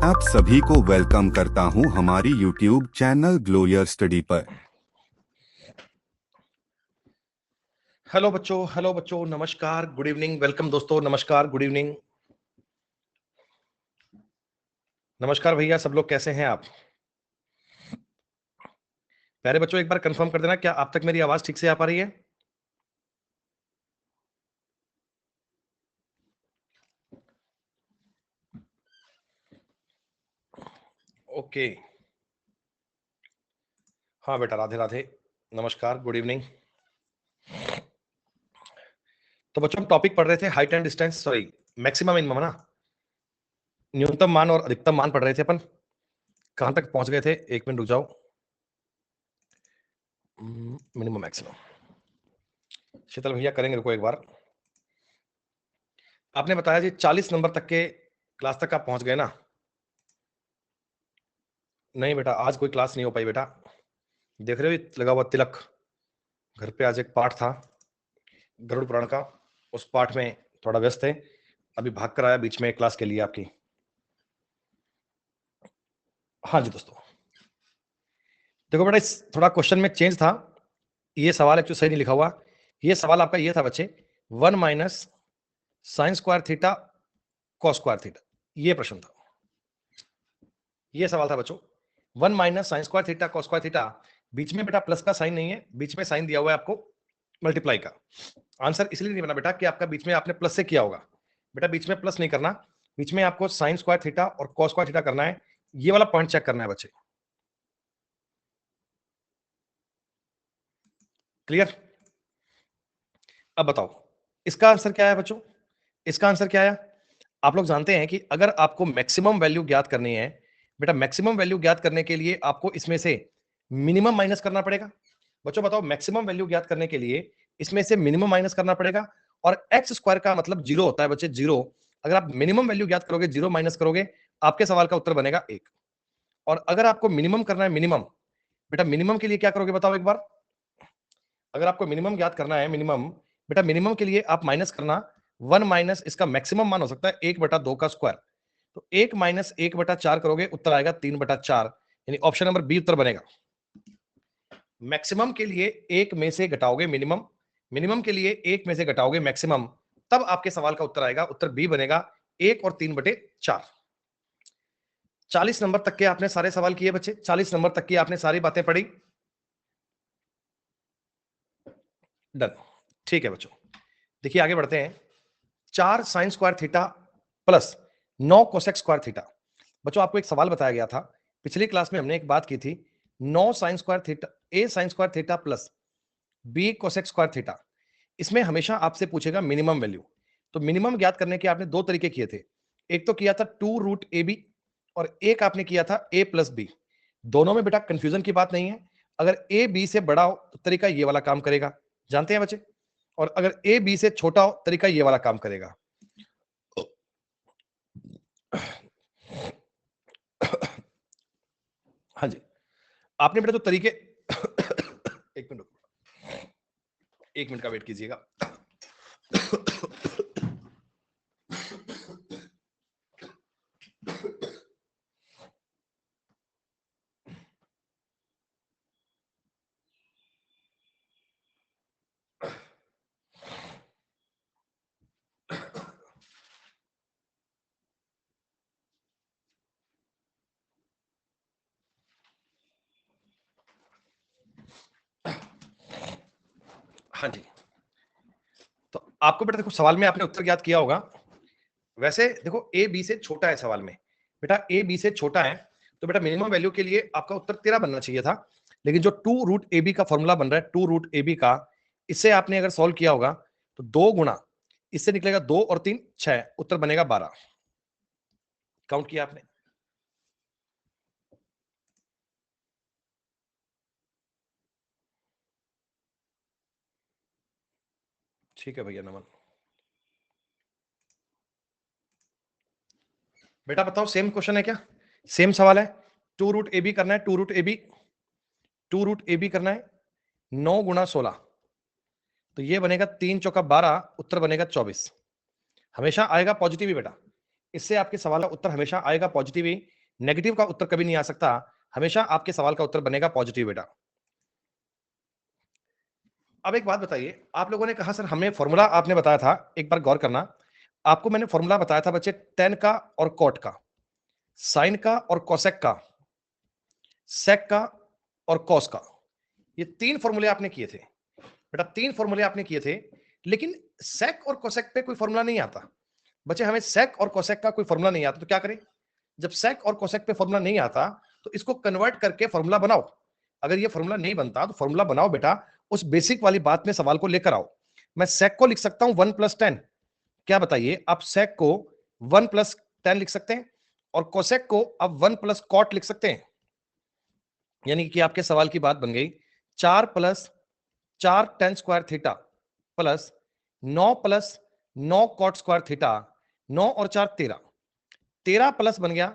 आप सभी को वेलकम करता हूं हमारी यूट्यूब चैनल ग्लोयर स्टडी पर। हेलो बच्चों, नमस्कार, गुड इवनिंग, वेलकम दोस्तों, नमस्कार, गुड इवनिंग। नमस्कार भैया, सब लोग कैसे हैं आप? प्यारे बच्चों, एक बार कंफर्म कर देना, क्या आप तक मेरी आवाज ठीक से आ पा रही है? ओके। हाँ बेटा, राधे राधे, नमस्कार, गुड इवनिंग। तो बच्चों, हम टॉपिक पढ़ रहे थे height and distance, sorry, maximum minimum ना, न्यूनतम मान और अधिकतम मान पढ़ रहे थे अपन। कहां तक पहुंच गए थे? एक मिनट रुक जाओ। मिनिमम मैक्सिमम, शीतल भैया करेंगे, रुको एक बार। आपने बताया जी 40 नंबर तक के क्लास तक आप पहुंच गए ना? नहीं बेटा, आज कोई क्लास नहीं हो पाई बेटा। देख रहे हो लगा हुआ तिलक? घर पे आज एक पाठ था गरुड़ पुराण का, उस पाठ में थोड़ा व्यस्त है, अभी भाग कर आया बीच में क्लास के लिए आपकी। हाँ जी दोस्तों, देखो बेटा, इस थोड़ा क्वेश्चन में चेंज था, ये सवाल एक्चुअली सही नहीं लिखा हुआ। ये सवाल आपका ये था बच्चे, 1 minus sine square theta cos square theta, ये प्रश्न था, ये सवाल था बच्चों। 1 minus sine square theta cos square theta, बीच में बेटा प्लस का साइन नहीं है, बीच में साइन दिया हुआ है आपको मल्टीप्लाई का। आंसर इसलिए नहीं बना बेटा कि आपका बीच में आपने प्लस से किया होगा, बेटा बीच में प्लस नहीं करना, बीच में आपको साइन स्क्वायर थीटा और कॉस स्क्वायर थीटा करना है, ये वाला पॉइंट चेक करना है बच्चे। क्लियर? अब बताओ इसका आंसर क्या है बच्चों? इसका आंसर क्या है? आप लोग जानते हैं कि अगर आपको मैक्सिमम वैल्यू ज्ञात करनी है, बेटा मैक्सिमम वैल्यू ज्ञात करने के लिए आपको इसमें से मिनिमम माइनस करना पड़ेगा। बच्चों बताओ, मैक्सिमम वैल्यू ज्ञात करने के लिए इसमें से मिनिमम माइनस करना पड़ेगा, और एक्स स्क्वायर का मतलब जीरो होता है बच्चे, जीरो। अगर आप मिनिमम वैल्यू ज्ञात करोगे, जीरो माइनस करोगे, आपके सवाल का उत्तर बनेगा एक। और अगर आपको मिनिमम करना है, मिनिमम, बेटा मिनिमम के लिए क्या करोगे बताओ एक बार? अगर आपको मिनिमम ज्ञात करना है, मिनिमम, बेटा मिनिमम के लिए आप माइनस करना, 1 माइनस इसका मैक्सिमम मान हो सकता है 1/2 का स्क्वायर, तो 1 माइनस 1/4 करोगे, उत्तर आएगा 3/4, यानी ऑप्शन नंबर बी उत्तर बनेगा। मैक्सिमम के लिए एक में से घटाओगे मिनिमम, मिनिमम के लिए एक में से घटाओगे मैक्सिमम, तब आपके सवाल का उत्तर आएगा, उत्तर बी बनेगा 1 और 3/4। 40 नंबर तक के आपने सारे सवाल किए बच्चे, 40 नंबर तक की आपने सारी बातें पढ़ी। डन, ठीक है बच्चों, देखिए आगे बढ़ते हैं। 4 sine square theta plus 9 cosec square theta. बच्चों आपको एक सवाल बताया गया था, पिछली क्लास में हमने एक बात की थी, 9 sine square theta, A sine square theta plus B cosec square theta. इसमें हमेशा आपसे पूछेगा मिनिमम वैल्यू। तो मिनिमम ज्ञात करने के आपने दो तरीके किए थे, एक तो किया था 2√ab, और एक आपने किया था a प्लस बी। दोनों में बेटा कंफ्यूजन की बात नहीं है, अगर a b से बड़ा हो तो तरीका ये वाला काम करेगा, जानते हैं बच्चे, और अगर a b से छोटा हो तरीका ये वाला काम करेगा। हाँ जी, आपने बेटा जो तरीके एक मिनट, एक मिनट का वेट कीजिएगा। हाँ जी, तो आपको बेटा देखो, सवाल में आपने उत्तर ज्ञात किया होगा, वैसे देखो ए बी से छोटा है सवाल में, बेटा ए बी से छोटा है, तो बेटा मिनिमम वैल्यू के लिए आपका उत्तर 13 बनना चाहिए था, लेकिन जो 2√ab का फॉर्मूला बन रहा है, 2√ab का, इससे आपने अगर सॉल्व किया होगा तो 2 गुना इससे निकलेगा 2 और 3 6, उत्तर बनेगा 12। काउंट किया आपने? ठीक है भैया, नमन। बेटा बताओ, सेम क्वेश्चन है क्या? सेम सवाल है, 2√ab करना है, 2√ab करना है, 9 गुना 16, तो ये बनेगा 3 चौका 12, उत्तर बनेगा 24। हमेशा आएगा पॉजिटिव ही बेटा, इससे आपके सवाल का उत्तर हमेशा आएगा पॉजिटिव ही, नेगेटिव का उत्तर कभी नहीं आ सकता, हमेशा आपके सवाल का उत्तर बनेगा पॉजिटिव बेटा। अब एक बात बताइए, आप लोगों ने कहा सर हमें फॉर्मूला आपने बताया था, एक बार गौर करना, आपको मैंने फॉर्मूला बताया था बच्चे टेन का और कॉट का, साइन का और कोसेक का, सेक का और कॉस का, ये तीन फॉर्मूले आपने किए थे बेटा, तीन फॉर्मूले आपने किए थे, लेकिन सेक और कोसेक पे कोई फॉर्मूला नहीं आता बच्चे, हमें सेक और कोसेक का कोई फॉर्मूला नहीं आता, तो क्या करें? जब सेक और कोसेक पे फॉर्मूला नहीं आता तो इसको कन्वर्ट करके फॉर्मूला बनाओ। अगर ये फॉर्मूला नहीं बनता तो फॉर्मूला बनाओ बेटा, उस बेसिक वाली बात में सवाल को लेकर आओ। मैं सेक को लिख सकता हूं 1+10, क्या बताइए आप सेक को 1+10 लिख सकते हैं और कोसेक को आप 1+cot लिख सकते हैं, यानी कि आपके सवाल की बात बन गई 4+4 tan square theta plus 9+9 cot square theta, 9 और 4 13, 13 प्लस बन गया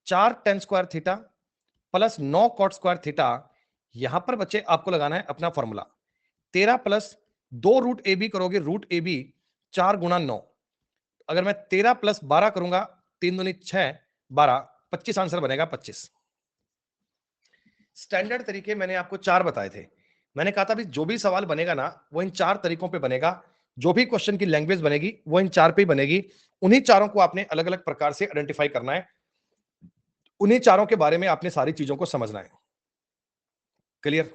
4 tan square theta plus 9 cot square theta. यहां पर बच्चे आपको लगाना है अपना formula, 13 plus 2 root A B करोगे, रूट ए बी 4 गुणा 9, अगर मैं 13 प्लस 12 करूंगा, 3 दूनी 6 12, 25 आंसर बनेगा 25। स्टैंडर्ड तरीके मैंने आपको 4 बताए थे, मैंने कहा था भी जो भी सवाल बनेगा ना वो इन 4 तरीकों पे बनेगा, जो भी क्वेश्चन की लैंग्वेज बनेगी वो इन 4 पे ही बनेगी, उन्हीं चारों को आपने अलग अलग प्रकार से आइडेंटिफाई करना है, उन्हीं चारों के बारे में आपने सारी चीजों को समझना है। क्लियर?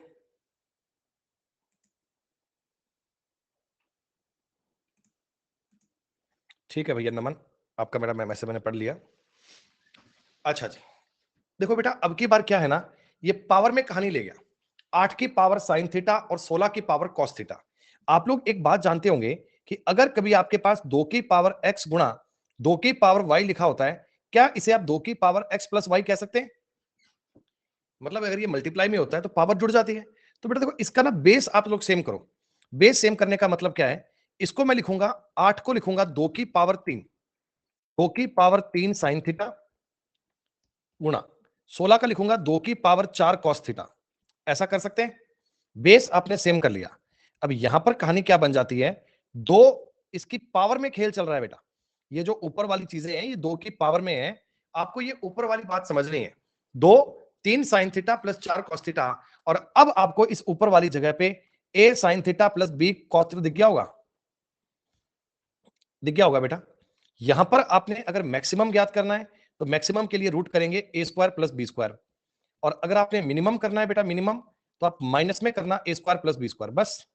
ठीक है भैया नमन, आपका मेरा मैसेज मैंने पढ़ लिया। अच्छा जी, देखो बेटा अब की बार क्या है ना, ये पावर में कहानी ले गया, 8 की पावर साइन थीटा और 16 की पावर कॉस थीटा। आप लोग एक बात जानते होंगे कि अगर कभी आपके पास 2 की पावर x गुणा 2 की पावर y लिखा होता है, क्या इसे आप 2 की पावर x प्लस y कह सकते हैं? मतलब अगर ये मल्टीप्लाई में होता है तो पावर जुड़ जाती है। तो बेटा देखो इसका ना बेस आप लोग सेम करो, बेस सेम करने का मतलब क्या है, इसको मैं लिखूंगा 8 को लिखूंगा 2 की पावर 3, 2 की पावर 3 साइन थीटा गुणा 16 का लिखूंगा 2 की पावर 4 कॉस थीटा, ऐसा कर सकते हैं, बेस आपने सेम कर लिया। अब यहां पर कहानी क्या बन जाती है, दो इसकी पावर में खेल चल रहा है बेटा, ये जो ऊपर वाली चीजें हैं ये 2 की पावर में है, आपको ये ऊपर वाली बात समझनी है, 2 3 sine theta plus 4 cos theta, और अब आपको इस ऊपर वाली जगह पे a sine theta plus b cos theta दिख गया होगा, दिख गया होगा बेटा। यहां पर आपने अगर मैक्सिमम ज्ञात करना है तो मैक्सिमम के लिए रूट करेंगे a square plus B square, और अगर आपने मिनिमम करना है बेटा मिनिमम, तो आप माइनस में करना a square plus B square, बस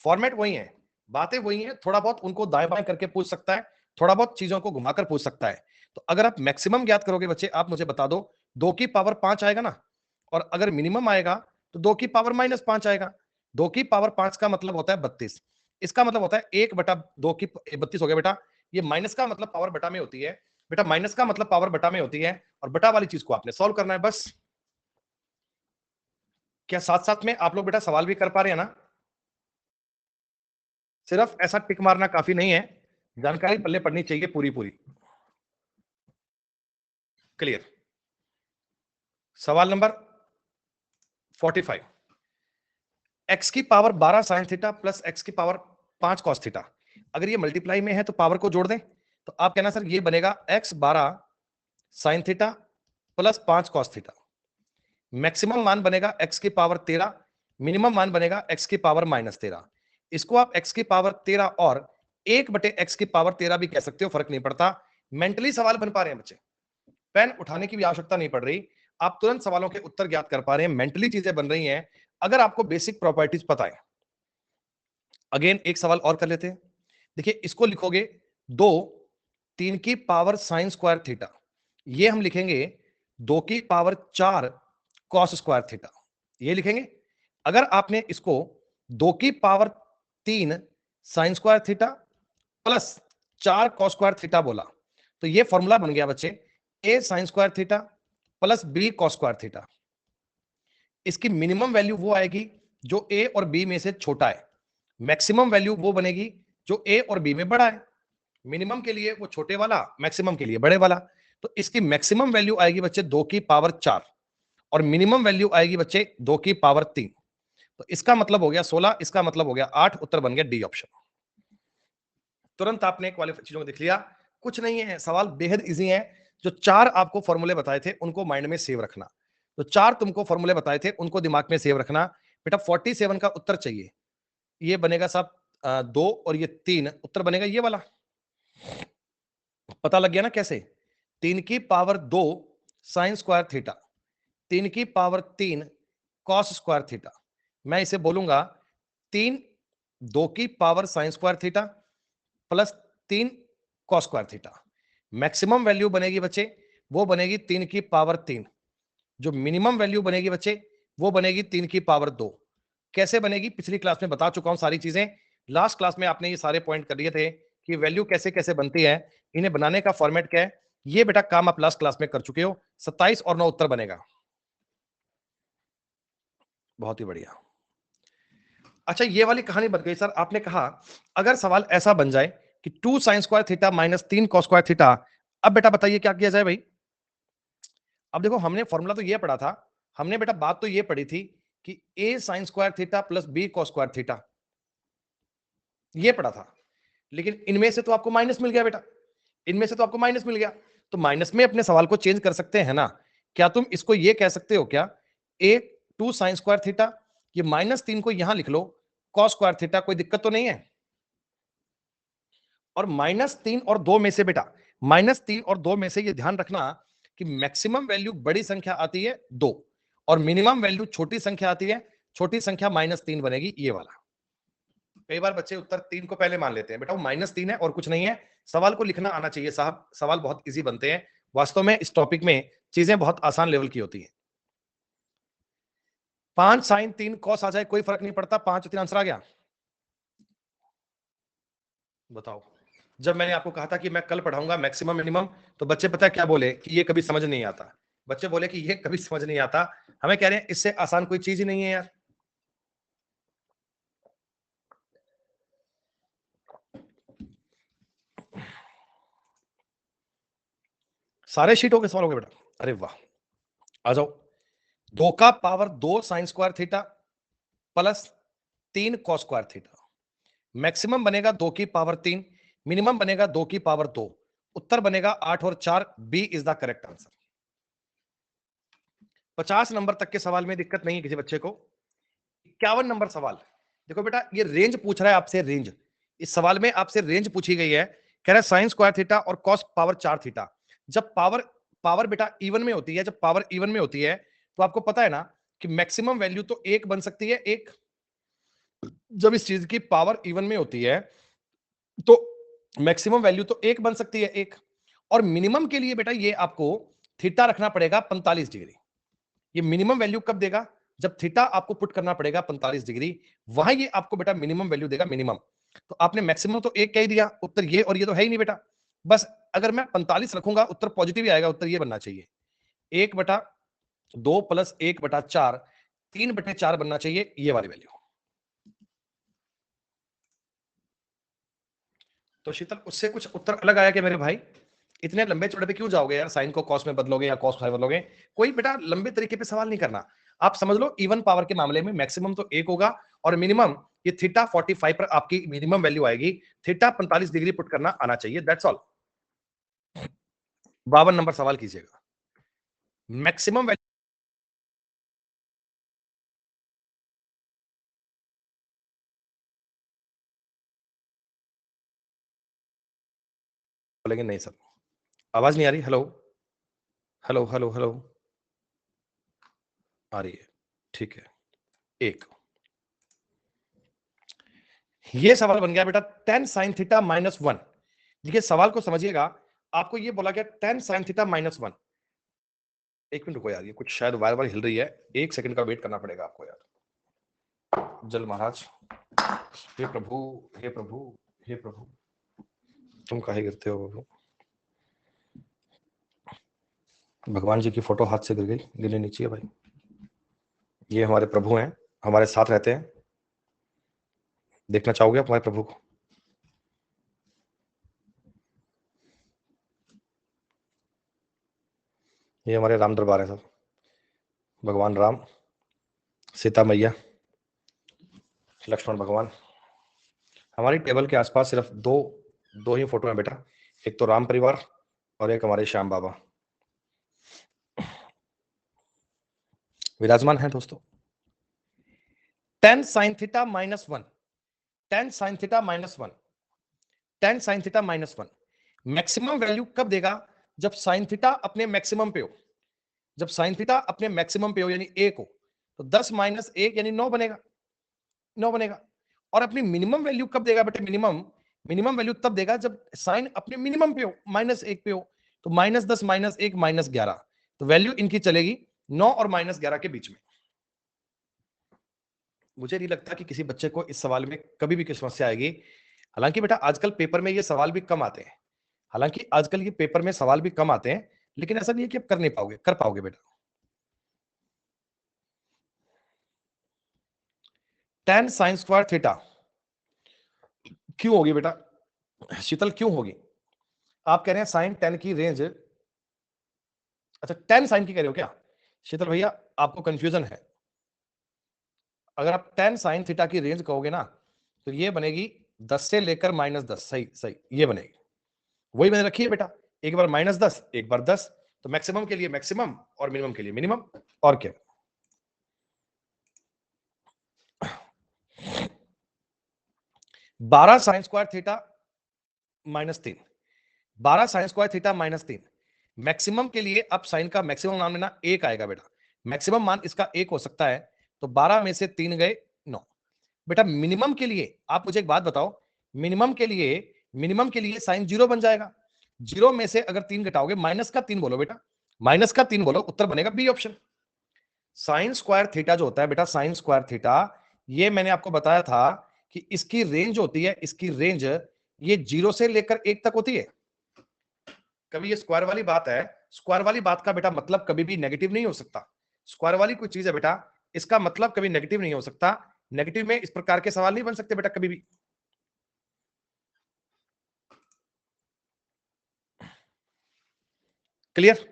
फॉर्मेट वही है, बातें वही है, थोड़ा बहुत उनको दाएं बाएं करके पूछ सकता है, थोड़ा बहुत चीजों को घुमाकर पूछ सकता है। तो अगर आप मैक्सिमम ज्ञात करोगे बच्चे, आप मुझे बता दो 2 की पावर 5 आएगा ना, और अगर मिनिमम आएगा तो 2 की पावर -5 आएगा, 2 की पावर 5 का मतलब होता है 32, इसका मतलब होता है 1/2 की 32 हो गया बेटा, ये माइनस का मतलब पावर बटा में होती है बेटा, माइनस का मतलब पावर बटा में होती है, और बटा वाली चीज को आपने सॉल्व करना है बस। क्या साथ साथ में आप लोग बेटा सवाल भी कर पा रहे हैं ना? सिर्फ ऐसा टिक मारना काफी नहीं है, जानकारी पल्ले पड़नी चाहिए पूरी पूरी। क्लियर? सवाल नंबर 45, x की power 12 sine theta plus x की पावर 5 कॉस थीटा, अगर ये मल्टीप्लाई में है तो पावर को जोड़ दें, तो आप कहना सर ये बनेगा x 12 sine theta plus 5 cos theta, maximum मान बनेगा x की पावर 13, मिनिमम मान बनेगा x की पावर -13, इसको आप x की पावर 13 और 1/x की पावर 13 भी कह सकते हो, फर्क नहीं पड़ता। मेंटली सवाल बन पा रहे हैं बच्चे, पेन उठाने की भी आवश्यकता नहीं पड़ रही, आप तुरंत सवालों के उत्तर ज्ञात कर पा रहे हैं, मेंटली चीजें बन रही हैं, अगर आपको बेसिक प्रॉपर्टीज पता है। अगेन एक सवाल और कर लेते हैं, देखिए इसको लिखोगे 2 3 की पावर साइन स्क्वायर थीटा, ये हम लिखेंगे 2 की पावर 4 कॉस स्क्वायर थीटा, ये लिखेंगे। अगर आपने इसको 2 की power 3 sign square theta plus 4 cos square theta बोला, तो ये फॉर्मूला बन गया बच्चे a sign square theta plus b cos square theta. इसकी मिनिमम वैल्यू वो आएगी जो a और b में से छोटा है, मैक्सिमम वैल्यू वो बनेगी जो a और b में बड़ा है, मिनिमम के लिए वो छोटे वाला, मैक्सिमम के लिए बड़े वाला। तो इसकी मैक्सिमम वैल्यू आएगी बच्चे 2 की पावर 4 और मिनिमम वैल्यू आएगी बच्चे 2 की पावर 3, तो इसका मतलब हो गया 16, इसका मतलब हो गया 8, उत्तर बन गया डी ऑप्शन। तुरंत आपने चीजों को देख लिया, कुछ नहीं है, सवाल बेहद इजी है। जो 4 आपको फॉर्मूले बताए थे उनको माइंड में सेव रखना। तो 4 तुमको फॉर्मूले बताए थे उनको दिमाग में सेव रखना। बेटा 47 का उत्तर चाहिए। ये बनेगा साहब 2 और ये 3, उत्तर बनेगा ये वाला। पता लग गया ना कैसे? 3 की पावर 2 साइन स्क्वायर थीटा, 3 की पावर 3 कॉस स्क्वायर थीटा। मैं इसे बोलूंगा 3 2 की power sine square theta plus 3 cos square theta. Maximum value बनेगी बच्चे, वो बनेगी 3 की पावर 3। जो मिनिमम वैल्यू बनेगी बच्चे, वो बनेगी 3 की पावर 2। कैसे बनेगी पिछली क्लास में बता चुका हूं सारी चीजें। लास्ट क्लास में आपने ये सारे पॉइंट कर लिए थे कि वैल्यू कैसे कैसे बनती है, इन्हें बनाने का फॉर्मेट क्या है। ये बेटा काम आप लास्ट क्लास में कर चुके हो। 27 और 9 उत्तर बनेगा। बहुत ही बढ़िया। अच्छा, ये वाली कहानी बन गई सर। आपने कहा अगर सवाल ऐसा बन जाए कि 2 sign square theta minus 3 cos square theta, अब बेटा बताइए क्या किया जाए भाई। अब देखो हमने फॉर्मूला तो ये पढ़ा था, हमने बेटा बात तो ये पढ़ी थी कि a sign square theta plus b cos square theta, ये पढ़ा था। लेकिन इनमें से तो आपको माइनस मिल गया बेटा, इनमें से तो आपको माइनस मिल गया। तो माइनस में अपने सवाल को चेंज कर सकते हैं ना। क्या तुम इसको ये कह सकते हो क्या, a 2 साइन स्क्वायर थीटा, ये -3 को यहां लिख लो कॉस स्क्वायर थीटा, कोई दिक्कत तो नहीं है। और -3 और 2 में से बेटा, -3 और 2 में से ये ध्यान रखना कि मैक्सिमम वैल्यू बड़ी संख्या आती है 2 और मिनिमम वैल्यू छोटी संख्या आती है, छोटी संख्या -3 बनेगी ये वाला। कई बार बच्चे उत्तर 3 को पहले मान लेते हैं, बेटा वो -3 है और कुछ नहीं है। सवाल को लिखना आना चाहिए साहब, सवाल बहुत इजी बनते हैं। वास्तव में इस टॉपिक में चीजें बहुत आसान लेवल की होती हैं। 5 साइन 3 कॉस आ जाए कोई फर्क नहीं पड़ता, 5 3 आंसर आ गया। बताओ, जब मैंने आपको कहा था कि मैं कल पढ़ाऊंगा मैक्सिमम मिनिमम, तो बच्चे पता है क्या बोले कि ये कभी समझ नहीं आता। बच्चे बोले कि ये कभी समझ नहीं आता। हमें कह रहे हैं इससे आसान कोई चीज ही नहीं है यार। सारे शीट हो गए, सवाल हो गए बेटा। अरे वाह, आ जाओ। 2 का power 2 sign square theta plus 3 cos square theta. Maximum बनेगा 2 की पावर 3, मिनिमम बनेगा 2 की पावर 2। उत्तर बनेगा 8 और 4, B is the correct answer. 50 number तक के सवाल में दिक्कत नहीं है किसी बच्चे को। 51 नंबर सवाल, देखो बेटा ये रेंज पूछ रहा है आपसे, रेंज। इस सवाल में आपसे रेंज पूछी गई है। कह रहा है साइन स्क्वायर थीटा और कॉस पावर 4 थीटा। जब पावर पावर बेटा इवन में होती है, जब पावर इवन में होती है तो आपको पता है ना कि मैक्सिमम वैल्यू तो एक बन सकती है, एक। जब इस चीज की पावर इवन में होती है तो मैक्सिमम वैल्यू तो एक बन सकती है, एक। और मिनिमम के लिए बेटा ये आपको थीटा रखना पड़ेगा 45 डिग्री। ये मिनिमम वैल्यू कब देगा, जब थीटा आपको पुट करना पड़ेगा 45 डिग्री, वहां ये आपको बेटा मिनिमम वैल्यू देगा, मिनिमम। तो आपने मैक्सिमम तो एक कह ही दिया, उत्तर ये और ये तो है ही नहीं बेटा। बस अगर मैं 45 रखूंगा उत्तर पॉजिटिव ही आएगा, उत्तर ये बनना चाहिए 1/2 प्लस 1/4, 3/4 बनना चाहिए ये वाली वैल्यू। तो शीतल उससे कुछ उत्तर अलग आया कि मेरे भाई इतने लंबे चौड़े पे क्यों जाओगे यार, साइन को कॉस में बदलोगे या कॉस में बदलोगे। कोई बेटा लंबे तरीके पे सवाल नहीं करना। आप समझ लो इवन पावर के मामले में मैक्सिमम तो एक होगा और मिनिमम ये थीटा 45 पर आपकी मिनिमम वैल्यू आएगी। थीटा 45 डिग्री पुट करना आना चाहिए, दैट्स ऑल। 52 नंबर सवाल कीजिएगा। मैक्सिमम वैल्यू बोलेंगे नहीं सर, आवाज नहीं आ रही। हेलो हेलो हेलो हेलो, आ रही है, ठीक है। एक ये सवाल बन गया बेटा 10 साइन थीटा -1। देखिए सवाल को समझिएगा। आपको ये बोला गया 10 साइन थीटा -1। एक मिनट रुको यार, ये कुछ शायद वायर वायर हिल रही है। 1 सेकंड का वेट करना पड़ेगा आपको यार। जल महाराज, हे प्रभु, हे प्रभु, हे प्रभु, तुम काहे गिरते हो प्रभु। भगवान जी की फोटो हाथ से गिर गई, गिरनी नहीं चाहिए भाई। ये हमारे प्रभु हैं, हमारे साथ रहते हैं। देखना चाहोगे आप हमारे प्रभु को? ये हमारे राम दरबार है सब। भगवान राम, सीता मैया, लक्ष्मण भगवान। हमारी टेबल के आसपास सिर्फ दो ही फोटो है बेटा। एक तो राम परिवार और एक हमारे श्याम बाबा विराजमान है दोस्तों। Ten sine theta minus one, ten sine theta minus one, ten sine theta minus one maximum value कब देगा? जब साइन थीटा अपने मैक्सिमम पे हो। जब साइन थीटा अपने मैक्सिमम पे हो यानी 1 हो तो 10 माइनस 1 यानी 9 बनेगा, 9 बनेगा। और अपनी मिनिमम वैल्यू कब देगा बेटे? मिनिमम मिनिमम वैल्यू तब देगा जब साइन अपने मिनिमम पे हो, -1 पे हो। तो -10 -1 -11, तो वैल्यू इनकी चलेगी 9 और -11 के बीच में। मुझे नहीं लगता कि किसी बच्चे को इस सवाल में कभी भी कोई समस्या आएगी। हालांकि बेटा आजकल पेपर में ये सवाल भी कम आते हैं, हालांकि आजकल ये पेपर में सवाल भी कम आते हैं, लेकिन ऐसा नहीं है कि आप कर नहीं पाओगे, कर पाओगे बेटा। टेन साइन स्क्वायर थीटा क्यों होगी बेटा? शीतल क्यों होगी? आप कह रहे हैं साइन 10 की रेंज, अच्छा 10 साइन की कह रहे हो क्या? शीतल भैया आपको कंफ्यूजन है। अगर आप 10 साइन थीटा की रेंज कहोगे ना तो ये बनेगी 10 से लेकर -10, सही सही ये बनेगी, वही मैंने रखी है बेटा। एक बार -10 एक बार 10, तो मैक्सिमम के लिए मैक्सिमम और मिनिमम के लिए मिनिमम, और क्या। 12 sign square theta -3, 12 sign square theta -3 maximum के लिए अब साइन का मैक्सिमम मान लेना 1 आएगा बेटा, मैक्सिमम मान इसका 1 हो सकता है। तो 12 में से 3 गए 9। बेटा मिनिमम के लिए आप मुझे एक बात बताओ, मिनिमम के लिए साइन 0 बन जाएगा। 0 में से अगर 3 घटाओगे, माइनस का 3 बोलो बेटा, माइनस का 3 बोलो, उत्तर बनेगा B option. Sine square theta जो होता है बेटा, साइन स्क्वायर थीटा, ये मैंने आपको बताया था कि इसकी रेंज होती है, इसकी रेंज ये 0 से लेकर 1 तक होती है। कभी ये स्क्वायर वाली बात है, स्क्वायर वाली बात का बेटा मतलब कभी भी नेगेटिव नहीं हो सकता। स्क्वायर वाली कोई चीज है बेटा, इसका मतलब कभी नेगेटिव नहीं हो सकता। नेगेटिव में इस प्रकार के सवाल नहीं बन सकते बेटा कभी भी। क्लियर?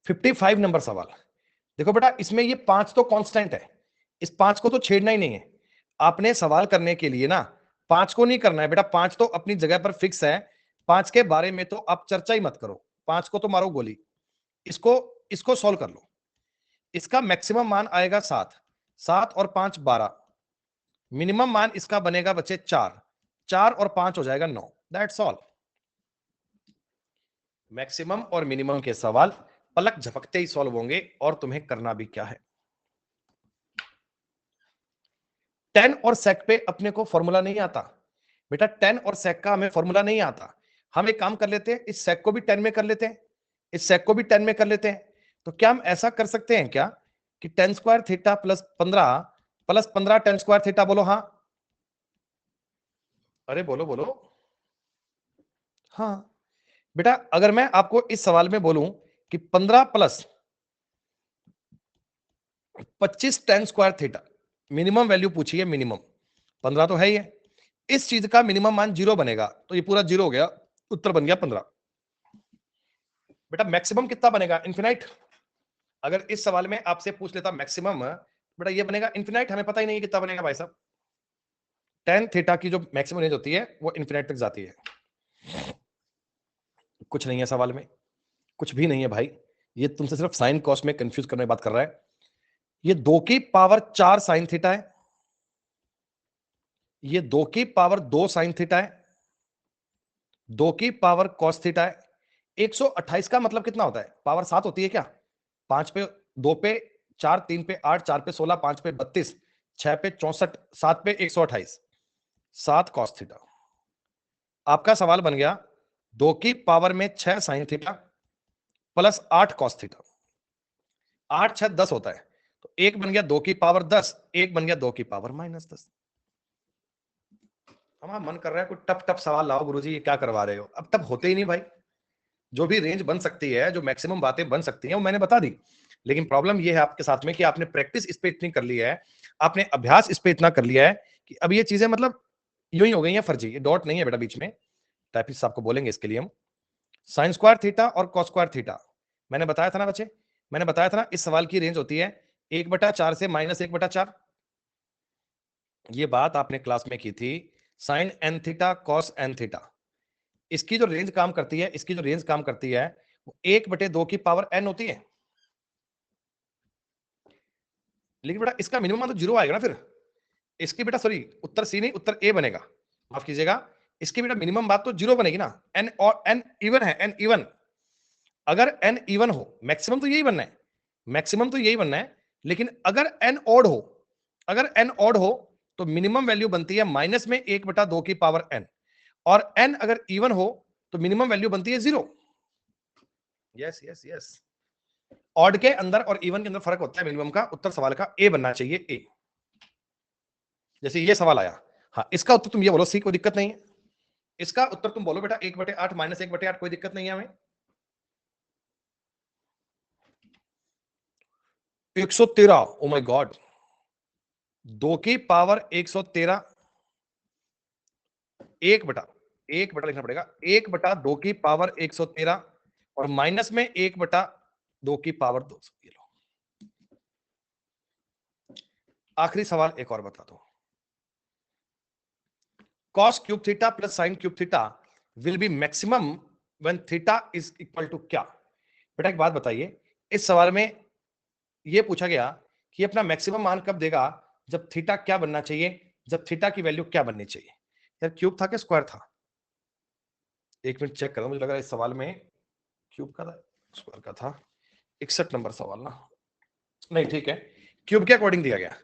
55 नंबर सवाल देखो बेटा, इसमें ये 5 तो कांस्टेंट है, इस 5 को तो छेड़ना ही नहीं है। आपने सवाल करने के लिए ना 5 को नहीं करना है बेटा, 5 तो अपनी जगह पर फिक्स है। 5 के बारे में तो आप चर्चा ही मत करो, 5 को तो मारो गोली। इसको इसको सॉल्व कर लो। इसका मैक्सिमम मान आएगा 7, 7 और 5 12, मिनिमम मान इसका बनेगा बच्चे 4, 4 और 5 हो जाएगा 9। That's all. मैक्सिमम और मिनिमम के सवाल पलक झपकते ही सॉल्व होंगे, और तुम्हें करना भी क्या है। 10 और सेक पे अपने को फॉर्मूला नहीं आता बेटा, 10 और सेक का हमें फॉर्मूला नहीं आता। हम एक काम कर लेते हैं, इस सेक को भी 10 में कर लेते हैं, इस सेक को भी 10 में कर लेते हैं। तो क्या हम ऐसा कर सकते हैं क्या कि 10 square theta plus 15 10 square theta, बोलो हाँ, अरे बोलो बोलो हाँ। बेटा अगर मैं आपको इस सवाल में बोलूं कि 15 plus 25 10 square theta, minimum value पूछी है, मिनिमम 15 तो है ही है, इस चीज का मिनिमम मान 0 बनेगा, तो ये पूरा 0 हो गया, उत्तर बन गया 15। बेटा मैक्सिमम कितना बनेगा? इन्फिनाइट। अगर इस सवाल में आपसे पूछ लेता मैक्सिमम, बेटा ये बनेगा इन्फिनाइट, हमें पता ही नहीं है कितना बनेगा भाई साहब। टेन थीटा की जो मैक्सिमम रेंज होती है वो इन्फिनाइट तक जाती है। कुछ नहीं है सवाल में, कुछ भी नहीं है भाई, ये तुमसे सिर्फ साइन कॉस में कंफ्यूज करने की बात कर रहा है। ये 2 की पावर 4 साइन थीटा है, ये 2 की पावर 2 साइन थीटा है, 2 की पावर कॉस थीटा है। 128 का मतलब कितना होता है? पावर 7 होती है क्या? 5 पे 2 पे 4, 3 पे 8, 4 पे 16, 5 पे 32, 6 पे 64, 7 पे 128, 7 कॉस थीटा। आपका सवाल बन गया 2 की पावर में 6 sine theta plus 8 cos theta. 8 6 10 होता है, तो एक बन गया 2 की पावर 10, एक बन गया 2 की पावर -10। हमारा मन कर रहा है कोई टफ टफ सवाल लाओ गुरुजी, ये क्या करवा रहे हो? अब तब होते ही नहीं भाई। जो भी रेंज बन सकती है, जो मैक्सिमम बातें बन सकती हैं वो मैंने बता दी, लेकिन प्रॉब्लम ये है आपके साथ में कि आपने प्रैक्टिस इस पे इतनी कर ली है, आपने अभ्यास इस पे इतना कर लिया है कि अब ये चीजें मतलब यूं ही हो गई हैं फर्जी। ये डॉट नहीं है बेटा बीच में, टाइपिस्ट आपको बोलेंगे इसके लिए हम। साइन स्क्वायर थीटा और कॉस स्क्वायर थीटा मैंने बताया था ना बच्चे, मैंने बताया था ना, इस सवाल की रेंज होती है 1/4 से -1/4। ये बात आपने क्लास में की थी। Sine n theta cos n theta, इसकी जो रेंज काम करती है, इसकी जो रेंज काम करती है वो 1/2 की पावर n होती है। लेकिन बेटा इसका मिनिमम तो 0 आएगा ना फिर। इसकी बेटा सॉरी उत्तर सी नहीं, उत्तर ए बनेगा, माफ कीजिएगा। इसकी बेटा मिनिमम बात तो 0 बनेगी ना। n और n इवन है, n इवन। अगर n इवन हो, मैक्सिमम तो यही बनना है, मैक्सिमम तो यही बनना है। लेकिन अगर n ऑड हो, अगर n ऑड हो तो मिनिमम वैल्यू बनती है माइनस में 1/2 की पावर n, और n अगर इवन हो तो मिनिमम वैल्यू बनती है 0। यस यस यस, ऑड के अंदर और इवन के अंदर फर्क होता है मिनिमम का। उत्तर सवाल का ए बनना चाहिए, ए। जैसे ये सवाल आया, हाँ इसका उत्तर तुम ये बोलो सी, कोई दिक्कत नहीं है। इसका उत्तर तुम बोलो बेटा 1/8 माइनस 1/8, कोई दिक्कत नहीं है हमें। 113, ओ माय गॉड, 2 की पावर 113, 1/1 लिखना पड़ेगा, 1/2 की पावर 113 और माइनस में 1/2 की पावर 200। ये लो आखिरी सवाल एक और बता दो। cos cube theta plus sine cube theta will be maximum when theta is equal to क्या। बेटा एक बात बताइए, इस सवाल में यह पूछा गया कि अपना मैक्सिमम मान कब देगा, जब थीटा क्या बनना चाहिए, जब थीटा की वैल्यू क्या बननी चाहिए। यार क्यूब था कि स्क्वायर था, एक मिनट चेक करो, मुझे लग रहा है इस सवाल में क्यूब का था, स्क्वायर का था। 61 नंबर सवाल ना, नहीं ठीक है, क्यूब के अकॉर्डिंग दिया गया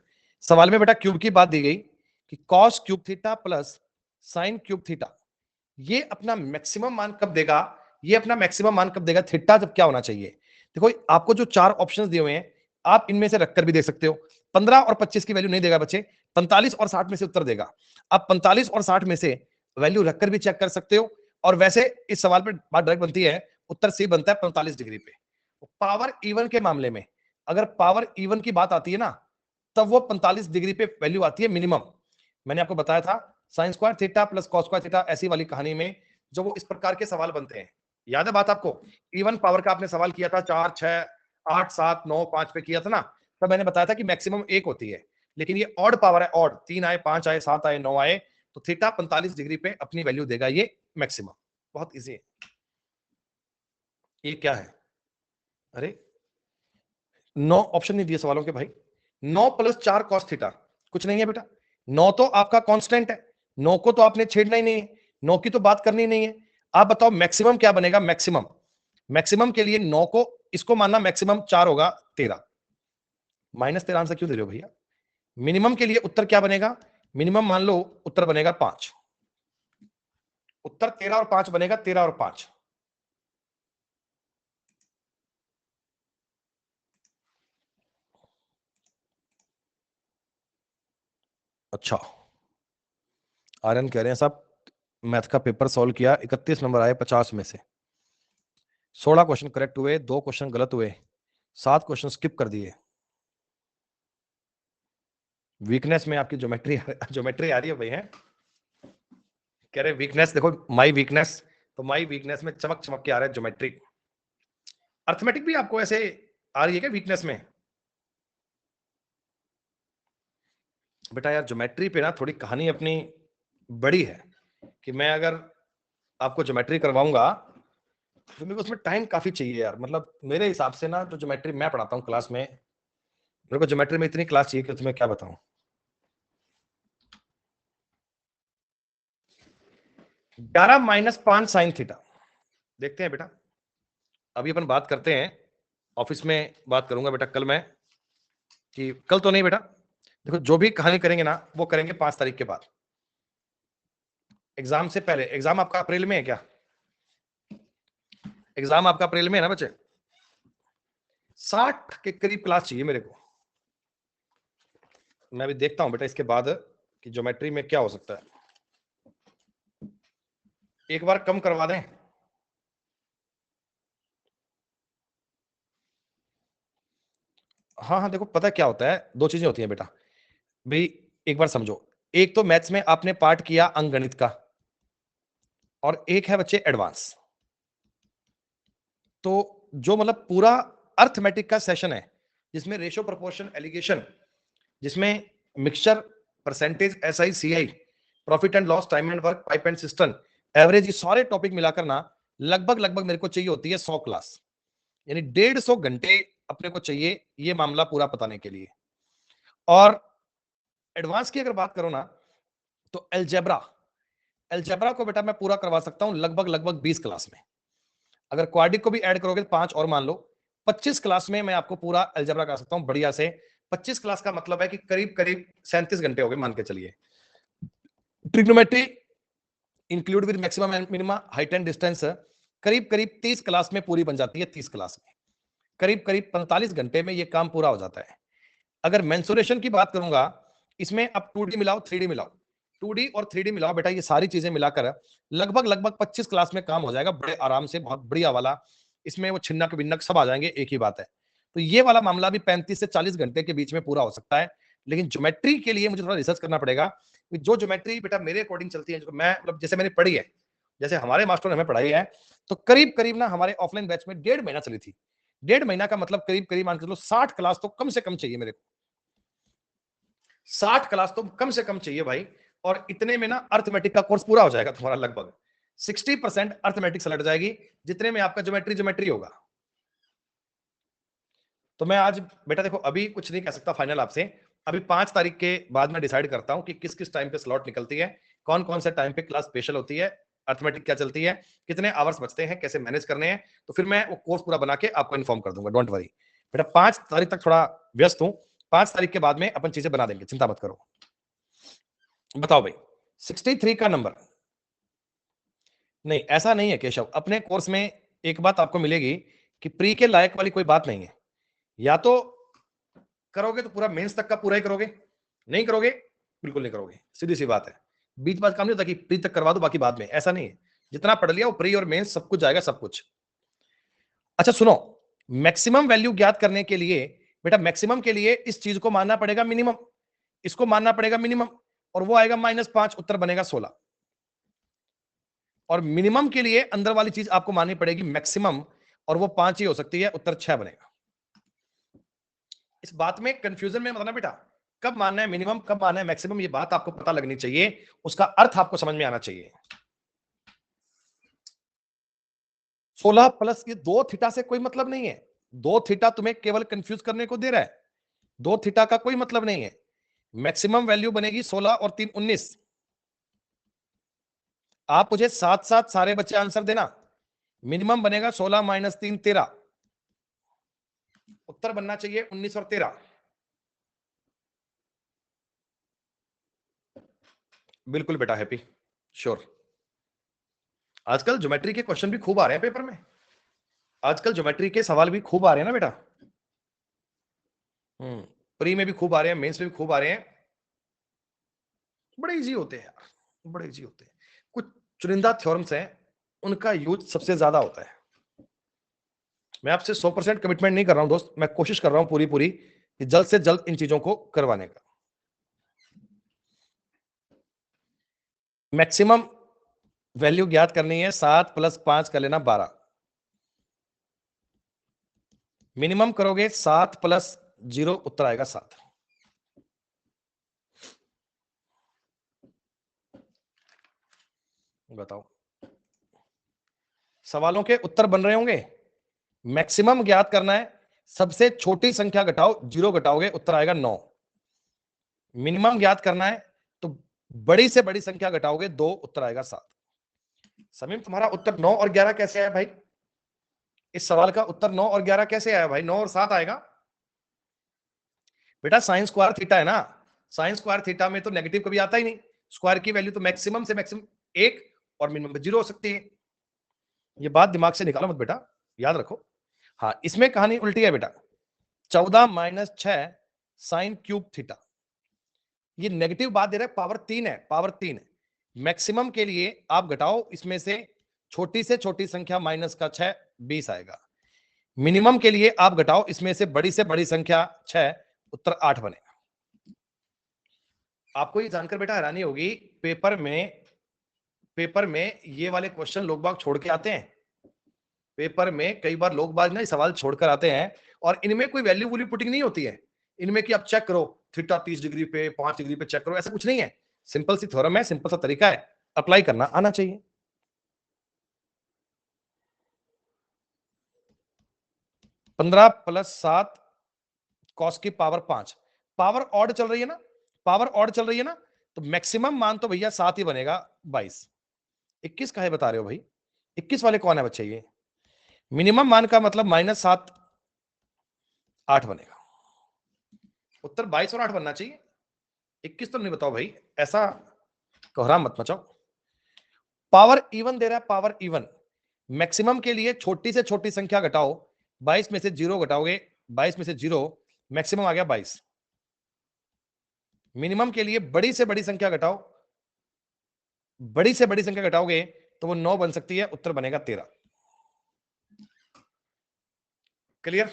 सवाल में। बेटा क्यूब की बात दी गई कि cos cube theta plus sine cube theta ये अपना मैक्सिमम मान कब देगा, ये अपना मैक्सिमम मान कब देगा, थीटा जब क्या होना चाहिए। देखो आपको जो 4 ऑप्शंस दिए हुए हैं, आप इनमें से रखकर भी देख सकते हो। 15 और 25 की वैल्यू नहीं देगा बच्चे, 45 और 60 में से उत्तर देगा। आप 45 और 60 में से वैल्यू रखकर भी चेक कर सकते हो। और वैसे इस सवाल पर बात डायरेक्ट बनती है, उत्तर सी बनता है 45 डिग्री पे। पावर इवन के मामले में अगर पावर इवन की बात आती है ना, तब वो 45 डिग्री पे वैल्यू आती है मिनिमम। मैंने आपको बताया था sign square theta plus cos square theta, ऐसी वाली कहानी में जो वो इस प्रकार के सवाल बनते हैं। याद है बात आपको, इवन पावर का आपने सवाल किया था 4 6 8 7 9 5 पे किया था ना, तब मैंने बताया था कि मैक्सिमम 1 होती है। लेकिन ये ऑड पावर है, ऑड 3 आए 5 आए 7 आए 9 आए, तो थीटा 45 डिग्री पे अपनी वैल्यू देगा, ये मैक्सिमम। बहुत इजी है। ये क्या है, अरे 9 ऑप्शन नहीं दिए सवालों के भाई। 9 प्लस 4 कॉस थीटा कुछ नहीं है बेटा, 9 तो आपका कांस्टेंट है, 9 को तो आपने छेड़ना ही नहीं है, 9 की तो बात करनी नहीं है। आप बताओ मैक्सिमम क्या बनेगा, मैक्सिमम, मैक्सिमम के लिए 9 को इसको मानना मैक्सिमम 4 होगा 13, -13 आंसर क्यों दे रहे हो भैया। मिनिमम के लिए उत्तर क्या बनेगा, मिनिमम मान लो उत्तर बनेगा 5, उत्तर 13 और 5 बनेगा, 13 और 5। अच्छा आर्यन कह रहे हैं साहब मैथ का पेपर सॉल्व किया, 31 नंबर आए 50 में से, 16 क्वेश्चन करेक्ट हुए, 2 क्वेश्चन गलत हुए, 7 क्वेश्चन स्किप कर दिए। वीकनेस में आपकी ज्योमेट्री आ रही है भाई, है कह रहे वीकनेस देखो, माई वीकनेस, तो माई वीकनेस में चमक चमक के आ रहा है ज्योमेट्री। अर्थमेटिक भी आपको ऐसे आ रही है क्या वीकनेस में। बेटा यार ज्योमेट्री पे ना थोड़ी कहानी अपनी बड़ी है, कि मैं अगर आपको ज्योमेट्री करवाऊंगा तो मेरे को उसमें टाइम काफी चाहिए यार। मतलब मेरे हिसाब से ना जो ज्योमेट्री मैं पढ़ाता हूँ क्लास में, मेरे को ज्योमेट्री में इतनी क्लास चाहिए कि तुम्हें क्या बताऊं। 11 - 5 साइन थीटा, देखते हैं बेटा। अभी अपन बात करते हैं, ऑफिस में बात करूंगा बेटा कल मैं, कि कल तो नहीं बेटा, देखो जो भी कहानी करेंगे ना वो करेंगे 5 तारीख के बाद, एग्जाम से पहले। एग्जाम आपका अप्रैल में है क्या, एग्जाम आपका अप्रैल में है ना बच्चे। 60 के करीब क्लास चाहिए मेरे को। मैं भी देखता हूं बेटा इसके बाद कि ज्योमेट्री में क्या हो सकता है, एक बार कम करवा दें। हाँ हाँ देखो पता क्या होता है, 2 चीजें होती हैं बेटा भाई, एक बार समझो। एक तो मैथ्स में आपने पार्ट किया अंकगणित का, और एक है बच्चे एडवांस। तो जो मतलब पूरा अर्थमेटिक का सेशन है, जिसमें रेशो प्रोपोर्शन एलिगेशन, जिसमें mixture percentage SI CI profit and loss, time and work, pipe and system, average, ये सारे टॉपिक मिलाकर ना लगभग लगभग मेरे को चाहिए होती है 100 क्लास, यानी 150 घंटे अपने को चाहिए ये मामला पूरा बताने के लिए। और एडवांस की अगर बात करो ना, तो एल्जेब्रा को बेटा मैं पूरा करवा सकता हूं लगभग लगभग 20 क्लास में। अगर क्वाड्रिक को भी ऐड करोगे तो 5 और मान लो, 25 क्लास में मैं आपको पूरा एल्जेब्रा करा सकता हूं बढ़िया से। 25 क्लास का मतलब है कि करीब करीब 37 घंटे हो गए मान के चलिए। Trigonometry include with maximum and minima, height and distance, करीब करीब 30 क्लास में पूरी बन जाती है। 30 क्लास में करीब करीब 45 घंटे में ये काम पूरा हो जाता है। अगर मेंसुरेशन की बात करूंगा, इसमें अब 2D मिलाओ 3D मिलाओ, 2D और 3D मिलाओ बेटा, ये सारी चीजें मिलाकर लगभग लगभग 25 क्लास में काम हो जाएगा बड़े आराम से, बहुत बढ़िया वाला। इसमें वो छिन्नक बिन्नक सब आ जाएंगे, एक ही बात है। तो ये वाला मामला भी 35 से 40 घंटे के बीच में पूरा हो सकता है। लेकिन ज्योमेट्री के लिए मुझे थोड़ा रिसर्च करना पड़ेगा कि जो ज्योमेट्री बेटा मेरे अकॉर्डिंग चलती है, जो मैं मतलब जैसे मैंने पढ़ी है, जैसे हमारे मास्टर ने हमें पढ़ाई है, तो करीब करीब ना हमारे ऑफलाइन बैच में 1.5 महीना चली थी। 1.5 महीना का मतलब करीब करीब मान के चलो 60 क्लास तो कम से कम चाहिए मेरे को। 60 क्लास तो कम से कम चाहिए भाई। और इतने में ना अर्थमेटिक का कोर्स पूरा हो जाएगा तुम्हारा, लगभग 60% अर्थमेटिक्स लट जाएगी, जितने में आपका ज्योमेट्री होगा। तो मैं आज बेटा देखो अभी कुछ नहीं कह सकता फाइनल आपसे, अभी 5 तारीख के बाद मैं डिसाइड करता हूं कि किस किस टाइम पे स्लॉट निकलती है, कौन कौन से टाइम पे क्लास स्पेशल होती है, अर्थमेटिक क्या चलती है, कितने आवर्स बचते हैं, कैसे मैनेज करने हैं। तो फिर मैं वो कोर्स पूरा बना के आपको इन्फॉर्म कर दूंगा, डोंट वरी बेटा। 5 तारीख तक थोड़ा व्यस्त हूं, 5 तारीख के बाद में अपन चीजें बना देंगे, चिंता मत करो। बताओ भाई 63 का नंबर, नहीं ऐसा नहीं है केशव। अपने कोर्स में एक बात आपको मिलेगी कि प्री के लायक वाली कोई बात नहीं है। या तो करोगे तो पूरा मेंस तक का पूरा ही करोगे, नहीं करोगे बिल्कुल नहीं करोगे, सीधी सी बात है। बीच बात काम नहीं होता कि प्री तक करवा दो बाकी बाद में, ऐसा नहीं है। जितना पढ़ लिया वो प्री और मेंस सब कुछ जाएगा, सब कुछ। अच्छा सुनो, मैक्सिमम वैल्यू ज्ञात करने के लिए बेटा, मैक्सिमम के लिए इस चीज को मानना पड़ेगा मिनिमम, इसको मानना पड़ेगा मिनिमम, और वो आएगा -5, उत्तर बनेगा 16। और मिनिमम के लिए अंदर वाली चीज आपको माननी पड़ेगी मैक्सिमम, और वो 5 ही हो सकती है, उत्तर 6 बनेगा। इस बात में कंफ्यूजन में मत आना बेटा, कब मानना है मिनिमम, कब मानना है मैक्सिमम, ये बात आपको पता लगनी चाहिए, उसका अर्थ आपको समझ में आना चाहिए। 16 प्लस ये 2 थीटा से कोई मतलब नहीं है। 2 थीटा तुम्हें केवल कंफ्यूज करने को दे रहा है, 2 थीटा का कोई मतलब नहीं है। मैक्सिमम वैल्यू बनेगी 16 और 3 19। आप मुझे साथ साथ सारे बच्चे आंसर देना। मिनिमम बनेगा 16 - 3 13, उत्तर बनना चाहिए 19 और 13। बिल्कुल बेटा, हैप्पी श्योर। आजकल ज्योमेट्री के क्वेश्चन भी खूब आ रहे हैं पेपर में, आजकल ज्योमेट्री के सवाल भी खूब आ रहे हैं ना बेटा। प्री में भी खूब आ रहे हैं, मेंस में भी खूब आ रहे हैं, बड़े इजी होते हैं यार, बड़े इजी होते हैं। कुछ चुनिंदा थ्योरम्स हैं, उनका यूज सबसे ज्यादा होता है। मैं आपसे 100% कमिटमेंट नहीं कर रहा हूं दोस्त, मैं कोशिश कर रहा हूं पूरी पूरी कि जल्द से जल्द इन चीजों को करवाने का। मैक्सिमम वैल्यू ज्ञात करनी है, 7 + 5 कर लेना 12। मिनिमम करोगे 7 + 0, उत्तर आएगा 7। बताओ, सवालों के उत्तर बन रहे होंगे। मैक्सिमम ज्ञात करना है, सबसे छोटी संख्या घटाओ, 0 घटाओगे उत्तर आएगा 9। मिनिमम ज्ञात करना है तो बड़ी से बड़ी संख्या घटाओगे 2, उत्तर आएगा 7। समीम तुम्हारा उत्तर 9 और 11 कैसे आया भाई? इस सवाल का उत्तर 9 और 11 कैसे आया भाई? 9 और 7 आएगा बेटा, साइन स्क्वायर थीटा है ना, साइन स्क्वायर थीटा में तो नेगेटिव कभी आता ही नहीं। स्क्वायर की वैल्यू तो मैक्सिमम से मैक्सिमम 1 और मिनिमम 0 हो सकती है। ये बात दिमाग से निकालो मत बेटा, याद रखो। हाँ, इसमें कहानी उल्टी है बेटा। 14 - 6 साइन क्यूब थीटा, ये नेगेटिव बात दे रहा है, पावर 3 है, पावर 3। मैक्सिमम के लिए आप घटाओ इसमें से छोटी छोटी संख्या -6, 20 आएगा। मिनिमम के लिए आप घटाओ इसमें से बड़ी संख्या 6, उत्तर 8 बनेगा। आपको ये जानकर बेटा हैरानी होगी, पेपर में ये वाले क्वेश्चन लोग बाग छोड़ के आते हैं। पेपर में कई बार लोग बाग ना सवाल छोड़कर आते हैं, और इनमें कोई वैल्यू पुटिंग नहीं होती है। इनमें कि आप चेक करो थीटा 30 डिग्री पे, 5 डिग्री पे चेक करो, ऐसा कुछ नहीं है। सिंपल सी थ्योरम है, सिंपल सा तरीका है, अप्लाई करना आना चाहिए। पंद्रह प्लस 7 कॉस की पावर 5, पावर ऑड चल रही है ना, पावर ऑड चल रही है ना, तो मैक्सिमम मान तो भैया 7 ही बनेगा, 22। 21 काहे बता रहे हो भाई, 21 वाले कौन है बच्चे ये? मिनिमम मान का मतलब -7 8 बनेगा। उत्तर 22 और 8 बनना चाहिए, 21 तो नहीं। बताओ भाई, ऐसा कोहराम मत मचाओ। पावर इवन दे रहा है, पावर इवन। मैक्सिमम के लिए छोटी से छोटी संख्या घटाओ, 22 में से 0 घटाओगे, 22 में से 0, मैक्सिमम आ गया 22। मिनिमम के लिए बड़ी से बड़ी संख्या घटाओ, बड़ी से बड़ी संख्या घटाओगे तो वो 9 बन सकती है, उत्तर बनेगा 13। क्लियर?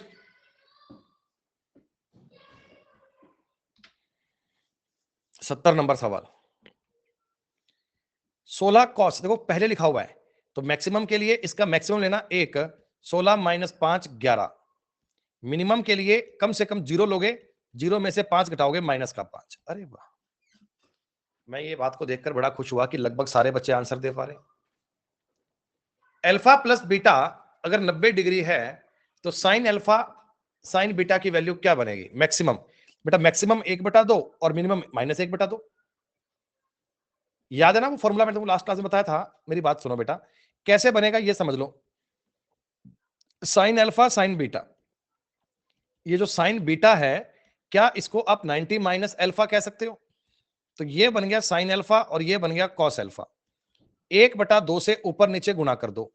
सत्तर नंबर सवाल। 16 कॉस, देखो पहले लिखा हुआ है, तो मैक्सिमम के लिए इसका मैक्सिमम लेना 1, 16 माइनस 5 11। मिनिमम के लिए कम से कम 0 लोगे, 0 में से 5 घटाओगे, माइनस का 5। अरे वाह, मैं ये बात को देखकर बड़ा खुश हुआ कि लगभग सारे बच्चे आंसर दे पा रहे। अल्फा प्लस बीटा अगर 90 डिग्री है तो साइन अल्फा साइन बीटा की वैल्यू क्या बनेगी? मैक्सिमम। बेटा मैक्सिमम 1/2 और मिनिमम -1/2। याद है ना वो फॉर्मूला, मैंने तुमको लास्ट क्लास में बताया था। मेरी बात सुनो बेटा, कैसे बनेगा ये समझ लो। साइन अल्फा साइन बीटा, ये जो साइन बीटा है, क्या इसको आप 90 माइनस अल्फा कह सकते हो? तो ये बन गया साइन अल्फा और ये बन गया कॉस अल्फा। 1/2 से ऊपर नीचे गुणा कर दो,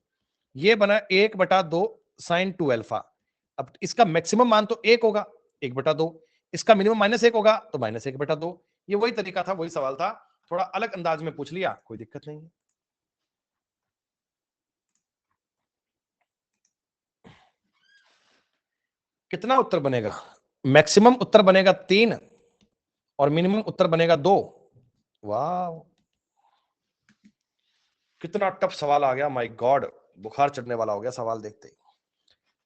ये बना 1/2 साइन 2 अल्फा। अब इसका मैक्सिमम मान तो 1 होगा, 1/2। इसका मिनिमम -1 होगा तो -1/2। ये वही तरीका था, वही सवाल था, थोड़ा अलग अंदाज में पूछ लिया, कोई दिक्कत नहीं है। कितना उत्तर बनेगा? मैक्सिमम उत्तर बनेगा 3 और मिनिमम उत्तर बनेगा 2। वाह, कितना टफ सवाल आ गया, माय गॉड, बुखार चढ़ने वाला हो गया सवाल देखते ही।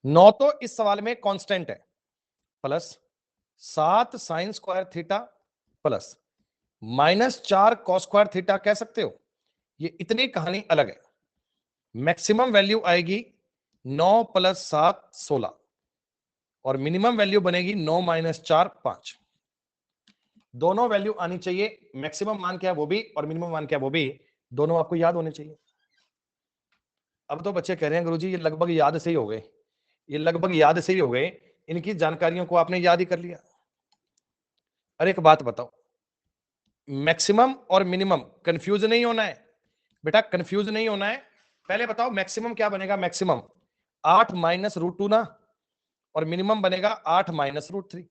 9 तो इस सवाल में कांस्टेंट है, plus 7 sign square theta plus -4 cos square theta कह सकते हो। ये इतनी कहानी अलग है। मैक्सिमम वैल्यू आएगी 9 + 7 16 और मिनिमम वैल्यू बनेगी 9 - 4 5। दोनों वैल्यू आनी चाहिए, मैक्सिमम मान क्या है वो भी और मिनिमम मान क्या है वो भी, दोनों आपको याद होने चाहिए। अब तो बच्चे कह रहे हैं गुरुजी ये लगभग याद से ही हो गए, ये लगभग याद से ही हो गए, इनकी जानकारियों को आपने याद ही कर लिया। अरे एक बात बताओ, मैक्सिमम और मिनिमम कंफ्यूज नहीं होना है बेटा, कंफ्यूज नहीं होना है। पहले बताओ मैक्सिमम क्या बनेगा? मैक्सिमम 8 - √2 ना, और मिनिमम बनेगा 8 - √3।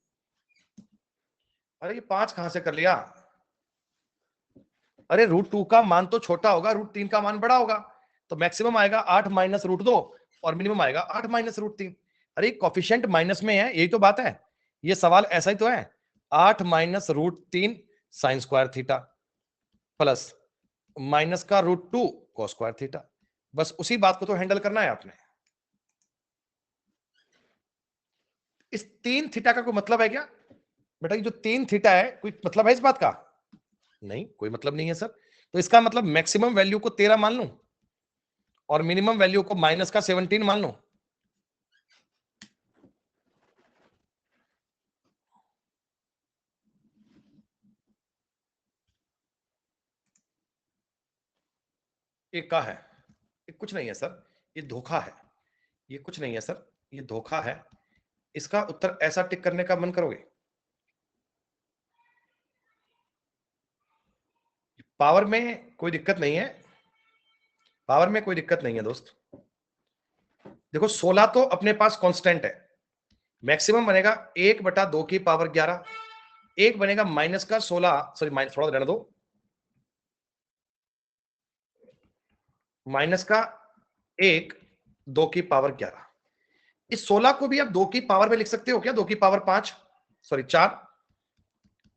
अरे ये 5 कहां से कर लिया? अरे √2 का मान तो छोटा होगा, √3 का मान बड़ा होगा, तो मैक्सिमम आएगा 8 - √2 और मिनिमम आएगा 8 - √3। अरे कोफिशिएंट माइनस में है, यही तो बात है, ये सवाल ऐसा ही तो है। 8 - √3 sign square theta plus minus का √2 कॉस स्क्वायर थीटा। बस उसी बात को तो हैंडल करना है आपने। इस 3 थीटा का कोई मतलब है क्या बेटा? ये जो 3 थीटा है, कोई मतलब है इस बात का? नहीं, कोई मतलब नहीं है सर। तो इसका मतलब मैक्सिमम वैल्यू को 13 मान लूं और मिनिमम वैल्यू को -17 मान लूं। ये क्या है? ये कुछ नहीं है सर, ये धोखा है। ये कुछ नहीं है सर, ये धोखा है। इसका उत्तर ऐसा टिक करने का मन करोगे? पावर में कोई दिक्कत नहीं है, पावर में कोई दिक्कत नहीं है दोस्त। देखो 16 तो अपने पास कांस्टेंट है, मैक्सिमम बनेगा 1/2 की पावर 11, एक बनेगा माइनस का 16, सॉरी माइनस थोड़ा रहने दो, माइनस का 1 2 की पावर 11। इस 16 को भी आप 2 की पावर में लिख सकते हो क्या? 2 की पावर 5, सॉरी 4।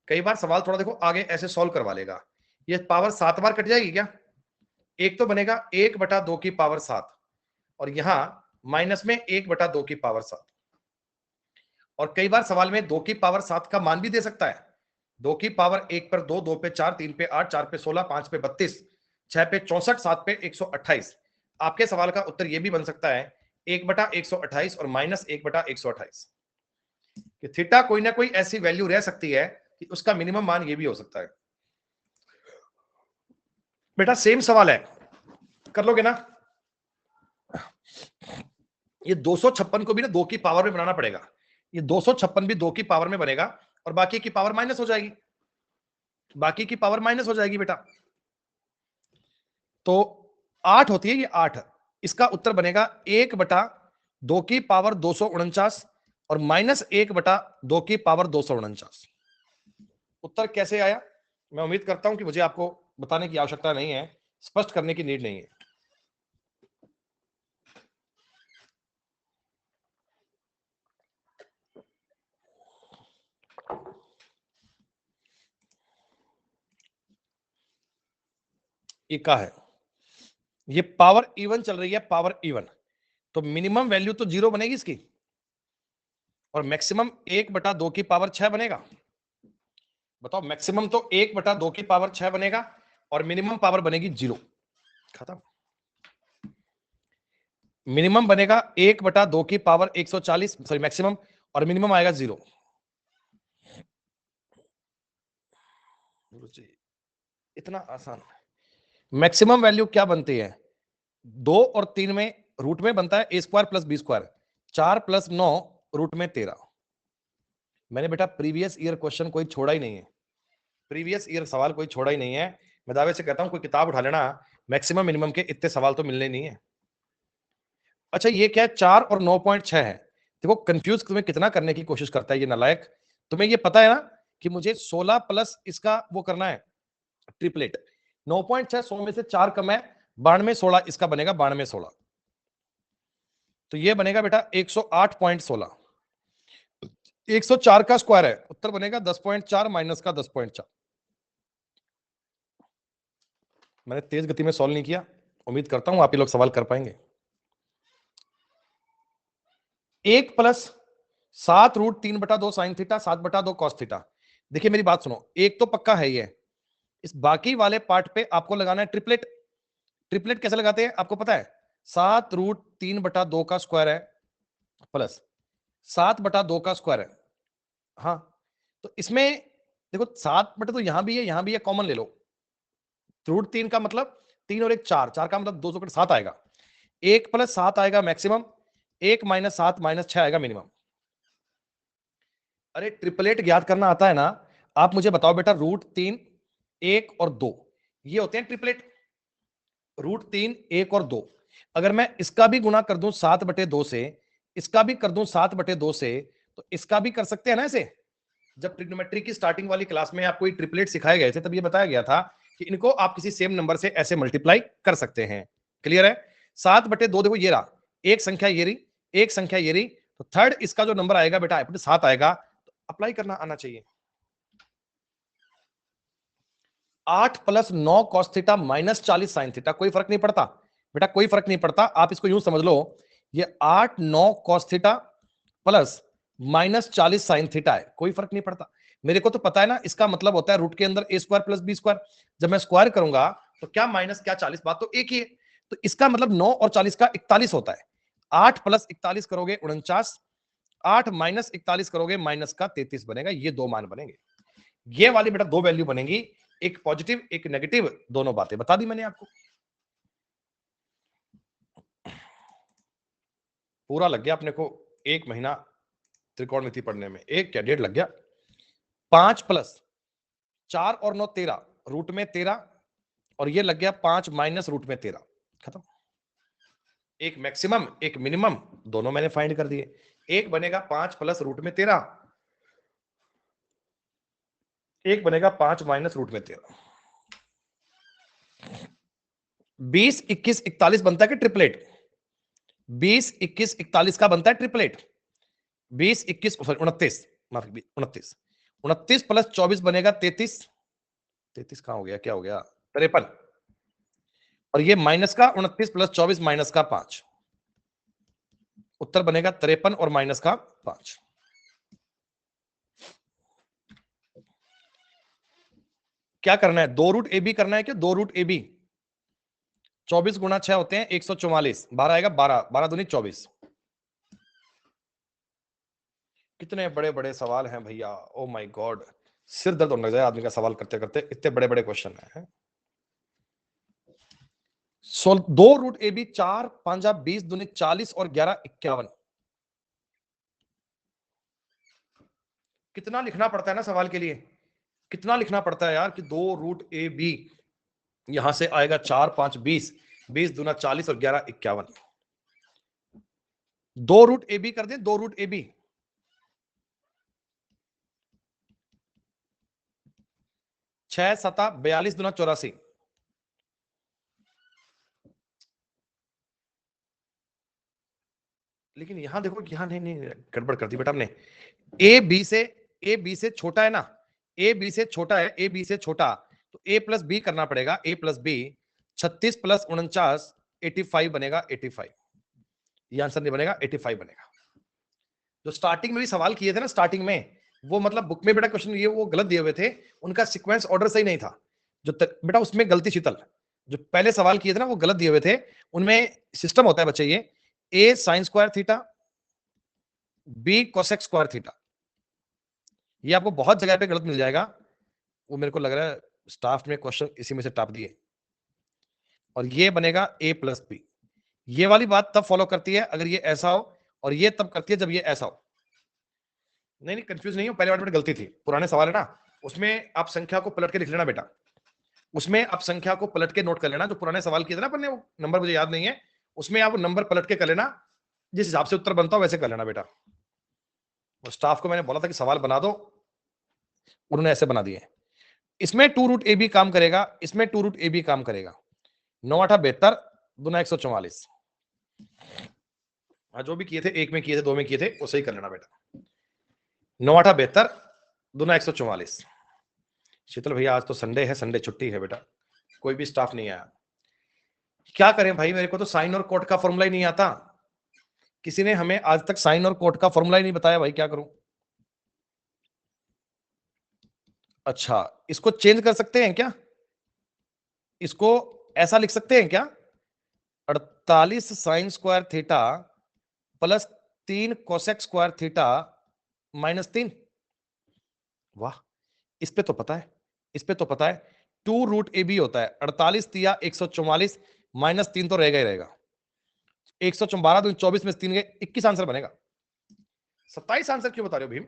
कई बार सवाल थोड़ा देखो आगे ऐसे सॉल्व करवा लेगा। ये पावर 7 बार कट जाएगी क्या? एक तो बनेगा 1/2 की पावर 7 और यहां माइनस में 1/2 की पावर 7। और कई बार सवाल में 2 की पावर 7 का मान भी दे सकता है, 2 की पावर 1 पर 2, 2 पे 4, 3 पे 8, 4 पे 16, 5 पे 32, 6 पे 64, 7 पे 128। आपके सवाल का उत्तर यह भी बन सकता है 1/128 और -1/128 कि थीटा कोई ना कोई ऐसी वैल्यू रह सकती है कि उसका मिनिमम मान ये भी हो सकता है। बेटा सेम सवाल है, कर लोगे ना? ये 256 को भी ना 2 की पावर में बनाना पड़ेगा। ये 256 भी 2 की पावर में बनेगा और बाकी की पावर माइनस हो जाएगी, बाकी की पावर माइनस हो जाएगी बेटा। तो 8 होती है ये 8। इसका उत्तर बनेगा 1/2 की पावर 249 और -1/2 की पावर 249। उत्तर कैसे आया? मैं उम्मीद करता हूं कि मुझे आपको बताने की आवश्यकता नहीं है, स्पष्ट करने की नीड नहीं है। ये क्या है? ये पावर इवन चल रही है, पावर इवन, तो मिनिमम वैल्यू तो 0 बनेगी इसकी और मैक्सिमम 1/2 की पावर 6 बनेगा। बताओ, मैक्सिमम तो 1/2 की पावर 6 बनेगा और मिनिमम पावर बनेगी 0। खत्म। मिनिमम बनेगा 1/2 की पावर 140, सॉरी मैक्सिमम, और मिनिमम आएगा 0। इतना आसान। मैक्सिमम वैल्यू क्या बनती है? 2 और 3 में रूट में बनता है a² + b², 4 + 9 रूट में 13। मैंने बेटा प्रीवियस ईयर क्वेश्चन कोई छोड़ा ही नहीं है, प्रीवियस ईयर सवाल कोई छोड़ा ही नहीं है। मैं दावे से कहता हूं कोई किताब उठा लेना, मैक्सिमम मिनिमम के इतने सवाल तो मिलने नहीं है। अच्छा ये क्या है? 4 और 9.6 है। देखो कंफ्यूज तुम्हें कितना करने की कोशिश करता है ये नालायक। तुम्हें ये पता है ना कि मुझे 16 प्लस इसका वो करना है, ट्रिपलेट। 9.6 100 में से 4 कम है, 92 16 इसका बनेगा, 92 16। तो ये बनेगा बेटा 108.16। 104 का स्क्वायर है, उत्तर बनेगा 10.4 माइनस का 10.4। मैंने तेज गति में सॉल्व नहीं किया, उम्मीद करता हूं आप ही लोग सवाल कर पाएंगे। 1 + 7√3/2 साइन थीटा 7/2 कॉस थीटा। देखिए मेरी बात सुनो, एक तो पक्का है ये, इस बाकी वाले पार्ट पे आपको लगाना है ट्रिपलेट। ट्रिपलेट कैसे लगाते हैं आपको पता है? 7√3/2 का स्क्वायर है प्लस 7/2 का स्क्वायर है। हाँ, तो इसमें देखो 7 तो यहां भी है, यहां भी है, कॉमन ले लो। √3 का मतलब 3 और 1 4, 4 का मतलब 2 7 आएगा। 1 + 7 आएगा मैक्सिमम, 1 - 7 - 6 आएगा मिनिमम। अरे ट्रिपलेट ज्ञात करना आता है ना? आप मुझे बताओ बेटा, √3 1 और 2 ये होते हैं ट्रिपलेट। √3 1 और 2, अगर मैं इसका भी गुना कर दूं 7/2 से, इसका भी कर दूं 7/2 से, तो इसका भी कर सकते हैं ना ऐसे। जब ट्रिग्नोमेट्री की स्टार्टिंग वाली क्लास में आपको ये ट्रिपलेट सिखाए गए थे, तब ये बताया गया था कि इनको आप किसी सेम नंबर से ऐसे मल्टीप्लाई कर सकते हैं। क्लियर है? 7/2 देखो ये रहा, एक संख्या ये रही, एक संख्या ये रही, तो थर्ड इसका जो नंबर आएगा बेटा 7 आएगा, तो अप्लाई करना आना चाहिए। 8 + 9 cos थीटा -40 sin थीटा, कोई फर्क नहीं पड़ता बेटा, कोई फर्क नहीं पड़ता। आप इसको यूं समझ लो, ये 8 9 cos theta plus -40 sin theta है, कोई फर्क नहीं पड़ता। मेरे को तो पता है ना, इसका मतलब होता है रूट के अंदर a² + b²। जब मैं स्क्वायर करूंगा तो क्या माइनस क्या 40, बात तो एक ही है। तो इसका मतलब 9 और 40 का 41 होता है। 8 + 41 करोगे 49, 8 - 41 करोगे माइनस का 33 बनेगा। ये दो मान बनेंगे, ये वाली बेटा दो वैल्यू बनेगी, एक पॉजिटिव एक नेगेटिव, दोनों बातें बता दी मैंने आपको। पूरा लग गया अपने को 1 महीना त्रिकोणमिति पढ़ने में, एक क्या 1.5 लग गया। 5 + 4 और 9 13, रूट में 13, और ये लग गया 5 माइनस रूट में 13। खत्म। एक मैक्सिमम एक मिनिमम, दोनों मैंने फाइंड कर दिए। एक बनेगा 5 + रूट में 13, एक बनेगा 5 माइनस रूट में 13। 20 21 41 बनता है कि ट्रिपलेट? 20 21 41 का बनता है ट्रिपलेट। 20 21 सॉरी 29, माफी 29, 29 + 24 बनेगा 33। 33 कहां हो गया, क्या हो गया? 53। और ये माइनस का 29 + 24 माइनस का 5, उत्तर बनेगा 53 और माइनस का 5। क्या करना है, 2 रूट ए बी करना है क्या, 2 रूट ए बी। 24 गुणा 6 होते हैं 144, 12 आएगा, 12 12 दूनी 24। कितने बड़े बड़े सवाल हैं भैया, ओ माय गॉड, सिर दर्द होने लग जाए आदमी का सवाल करते करते, इतने बड़े बड़े क्वेश्चन है। 2 रूट ए बी, 4 5 20 दूनी 40 और 11 51। कितना लिखना पड़ता है ना सवाल के लिए, कितना लिखना पड़ता है यार कि 2 रूट ए बी, यहां से आएगा 4 5 20, 20 दूना 40 और 11 51। 2 रूट ए बी कर दे, 2 रूट ए बी, 6 7 42 दूना 84। लेकिन यहां देखो, यहां नहीं नहीं गड़बड़ कर दी बेटा हमने। ए बी से छोटा है ना, ए बी से छोटा है, ए बी से छोटा, तो ए प्लस बी करना पड़ेगा, ए प्लस बी। 36 प्लस 49 85 बनेगा, 85। ये आंसर नहीं बनेगा, 85 बनेगा। जो स्टार्टिंग में भी सवाल किए थे ना, स्टार्टिंग में, वो मतलब बुक में बेटा क्वेश्चन ये वो गलत दिए हुए थे, उनका सीक्वेंस ऑर्डर सही नहीं था। जो बेटा उसमें गलती शीतल, जो पहले सवाल किए थे ना वो गलत दिए हुए थे। उनमें सिस्टम होता है बच्चे, ये A sine square theta, B cosec square theta, ये आपको बहुत जगह पे गलत मिल जाएगा। वो मेरे को लग रहा है स्टाफ में क्वेश्चन इसी में से टाप दिए। और ये बनेगा ए प्लस बी। ये वाली बात तब फॉलो करती है अगर ये ऐसा हो, और ये तब करती है जब ये ऐसा हो। नहीं नहीं कंफ्यूज नहीं हो, पहले वाले में गलती थी, पुराने सवाल है ना, उसमें आप संख्या को पलट के लिख लेना बेटा, उसमें आप संख्या को पलट के नोट कर लेना। जो पुराने सवाल किए थे ना अपन ने, वो नंबर मुझे याद नहीं है, उसमें आप नंबर पलट के कर लेना, जिस हिसाब से उत्तर बनता हो वैसे कर लेना बेटा। और स्टाफ को मैंने बोला था कि सवाल बना दो, उन्होंने ऐसे बना दिए। इसमें 2 रूट ए बी काम करेगा, इसमें 2 रूट ए बी काम करेगा। 9 8 72 दूना 144। जो भी किए थे, एक में किए थे, 2 में किए थे, वो सही कर लेना बेटा। 9 8 72 दूना 144। शीतल भैया आज तो संडे है, संडे छुट्टी है बेटा, कोई भी स्टाफ नहीं आया। क्या करें भाई, मेरे को तो साइन और कोट का फॉर्मूला ही नहीं आता, किसी ने हमें आज तक साइन और कोट का फॉर्मूला ही नहीं बताया भाई, क्या करूं। अच्छा, इसको चेंज कर सकते हैं क्या, इसको ऐसा लिख सकते हैं क्या, 48 sign square theta plus 3 cosec square theta minus 3। वाह, इस पे तो पता है, इस पे तो पता है। 2 रूट ए बी होता है 48 तिया 144 माइनस 3 तो रहेगा ही रहेगा। 112 तो 24 में 3 गए, 21 आंसर बनेगा। 27 आंसर क्यों बता रहे हो भीम,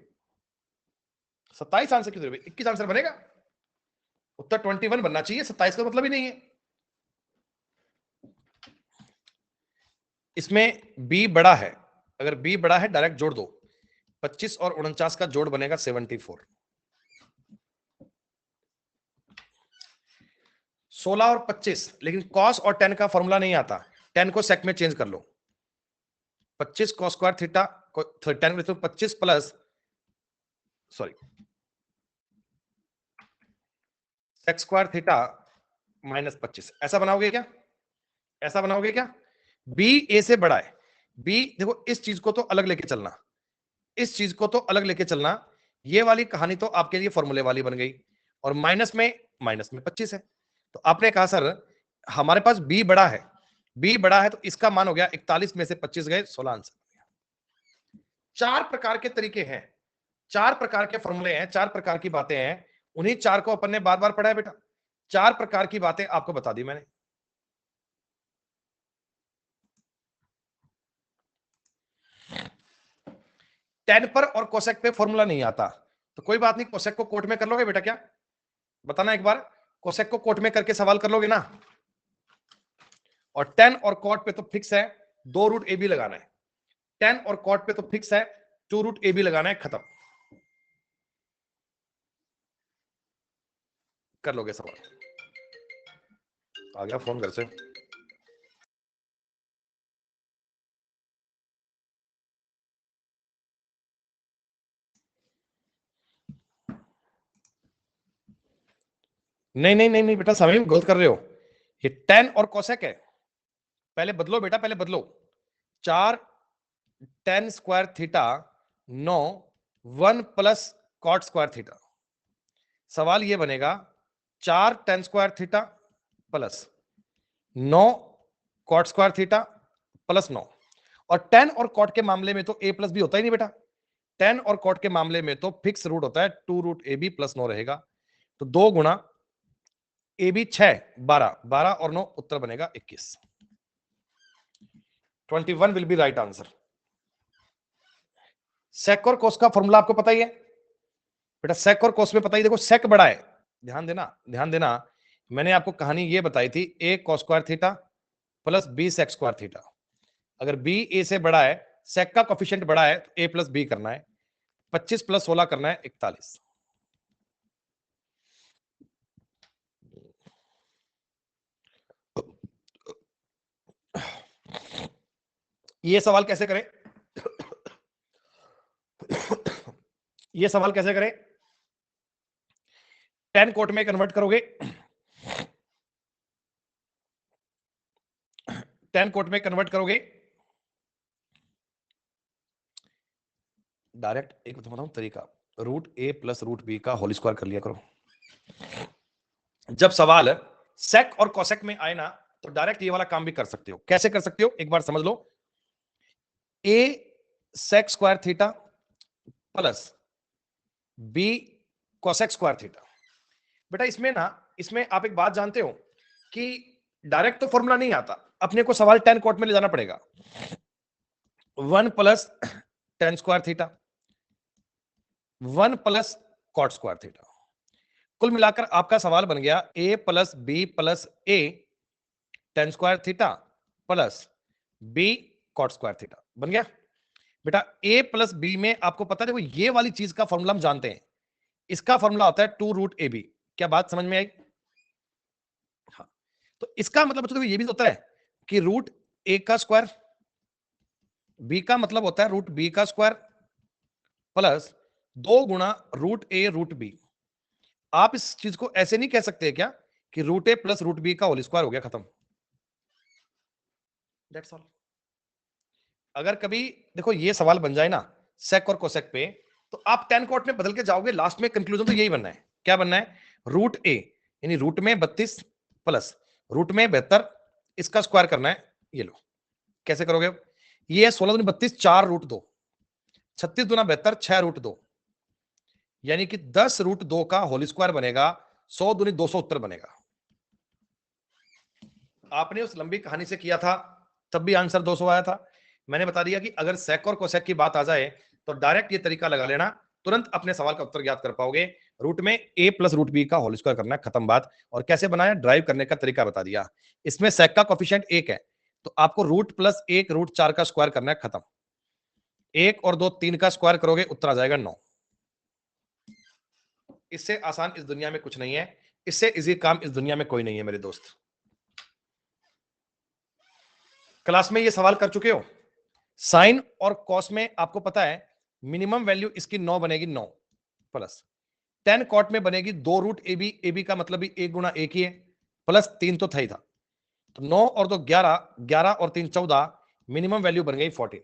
27 आंसर क्यों दे रहे हो, 21 आंसर बनेगा। उत्तर 21 बनना चाहिए, 27 का मतलब ही नहीं है। इसमें b बड़ा है, अगर b बड़ा है डायरेक्ट जोड़ दो, 25 और 49 का जोड़ बनेगा 74। 16 और 25, लेकिन cos और tan का फॉर्मूला नहीं आता, tan को sec में चेंज कर लो। 25 cos square theta, tan 25 plus sorry sec square theta minus 25, ऐसा बनाओगे क्या, ऐसा बनाओगे क्या। b a से बड़ा है, b देखो इस चीज को तो अलग लेके चलना, इस चीज को तो अलग लेके चलना। ये वाली कहानी तो आपके लिए फॉर्मूले वाली बन गई, और माइनस में 25 है, तो आपने कहा सर हमारे पास b बड़ा है, b बड़ा है तो इसका मान हो गया 41 में से 25 गए 16 आंसर। 4 प्रकार के तरीके हैं, 4 प्रकार के फॉर्मूले हैं, 4 प्रकार की बातें हैं, उन्हीं 4 को अपन ने बार बार पढ़ा है बेटा। 4 प्रकार की बातें आपको बता दी मैंने। tan पर और कोसेक पे फॉर्मूला नहीं आता, तो कोई बात नहीं, कोसेक को कोट में कर लोगे बेटा, क्या बताना एक बार, कोसेक को कोट में करके सवाल कर लोगे ना। और tan और कॉट पे तो फिक्स है 2 रूट ए बी लगाना है, tan और कॉट पे तो फिक्स है 2 रूट ए बी लगाना है, खत्म, कर लोगे सवाल। आ गया फोन घर से। नहीं नहीं नहीं नहीं बेटा, समय गलत कर रहे हो, ये tan और कोसेक है, पहले बदलो बेटा, पहले बदलो। 4 tan square theta 9 1 plus cot square theta. सवाल ये बनेगा 4 tan square theta plus 9 cot square theta plus 9। और tan और cot के मामले में तो a प्लस बी होता ही नहीं बेटा। tan और cot के मामले में तो फिक्स रूट होता है 2 रूट ए बी प्लस 9 रहेगा। तो 2 गुणा ए बी 6 12 12 और 9 उत्तर बनेगा 21। 21 विल बी राइट आंसर। सेक और कोस का फॉर्मूला आपको पता ही है बेटा। सेक और कोस में पता ही, देखो सेक बड़ा है, ध्यान देना ध्यान देना। मैंने आपको कहानी ये बताई थी, a cos square theta plus b sec square theta. अगर b a से बड़ा है, सेक का कोफिशिएंट बड़ा है, तो a प्लस बी करना है। 25 प्लस 16 करना है 41। ये सवाल कैसे करें? ये सवाल कैसे करें? tan कोट में कन्वर्ट करोगे, tan कोट में कन्वर्ट करोगे डायरेक्ट। एक बताऊं तरीका, रूट ए प्लस रूट बी का होल स्क्वायर कर लिया करो। जब सवाल सेक और कोसेक में आए ना, तो डायरेक्ट ये वाला काम भी कर सकते हो। कैसे कर सकते हो एक बार समझ लो। a sec square theta plus b cosec square theta. बेटा इसमें ना, इसमें आप एक बात जानते हो कि डायरेक्ट तो फॉर्मूला नहीं आता, अपने को सवाल tan कोट में ले जाना पड़ेगा। 1 plus tan square theta 1 plus cot square theta. कुल मिलाकर आपका सवाल बन गया a plus B plus A tan square theta plus b cot square theta बन गया। बेटा a प्लस बी में आपको पता है, देखो ये वाली चीज का फॉर्मूला हम जानते हैं। इसका फॉर्मूला होता है 2 रूट ए बी। क्या बात समझ में आई? हाँ, तो इसका मतलब देखो ये भी होता है कि रूट ए का स्क्वायर, बी का मतलब होता है रूट बी का स्क्वायर प्लस 2 गुणा रूट ए रूट बी। आप इस चीज को ऐसे नहीं कह सकते क्या कि रूट ए प्लस रूट बी का होल स्क्वायर हो गया, खत्म। That's all. अगर कभी देखो ये सवाल बन जाए ना सेक और कोसेक पे, तो आप tan कोट में बदल के जाओगे, लास्ट में कंक्लूजन तो यही बनना है। क्या बनना है? रूट ए यानी रूट में 32 प्लस रूट में 72, इसका स्क्वायर करना है। ये लो कैसे करोगे? ये 16 दूनी 32, 4 रूट 2, 36 दूना 72, 6 रूट 2, यानी कि 10 रूट 2 का होल स्क्वायर बनेगा। 100 दूनी 200 उत्तर बनेगा। आपने उस लंबी कहानी से किया था, तब भी आंसर 200 आया था। मैंने बता दिया कि अगर सेक और कोसेक की बात आ जाए तो डायरेक्ट ये तरीका लगा लेना, तुरंत अपने सवाल का उत्तर ज्ञात कर पाओगे। रूट में a प्लस रूट बी का होल स्क्वायर करना है, खत्म बात। और कैसे बनाया, ड्राइव करने का तरीका बता दिया। इसमें सेक का कोफिशिएंट 1 है, तो आपको रूट प्लस 1 रूट 4 का स्क्वायर करना है, खत्म। 1 और 2 3 का स्क्वायर करोगे, उत्तर आ जाएगा 9। इससे आसान इस दुनिया में कुछ नहीं है, इससे इजी काम इस दुनिया में कोई नहीं है मेरे दोस्त। क्लास में ये सवाल कर चुके हो। साइन और कॉस में आपको पता है मिनिमम वैल्यू इसकी 9 बनेगी, 9 प्लस tan कॉट में बनेगी 2 root A B. A B का मतलब भी 1 गुना 1 ही है, प्लस 3 तो था ही था। तो 9 और 2 11, 11 और 3 14, मिनिमम वैल्यू बन गई 14।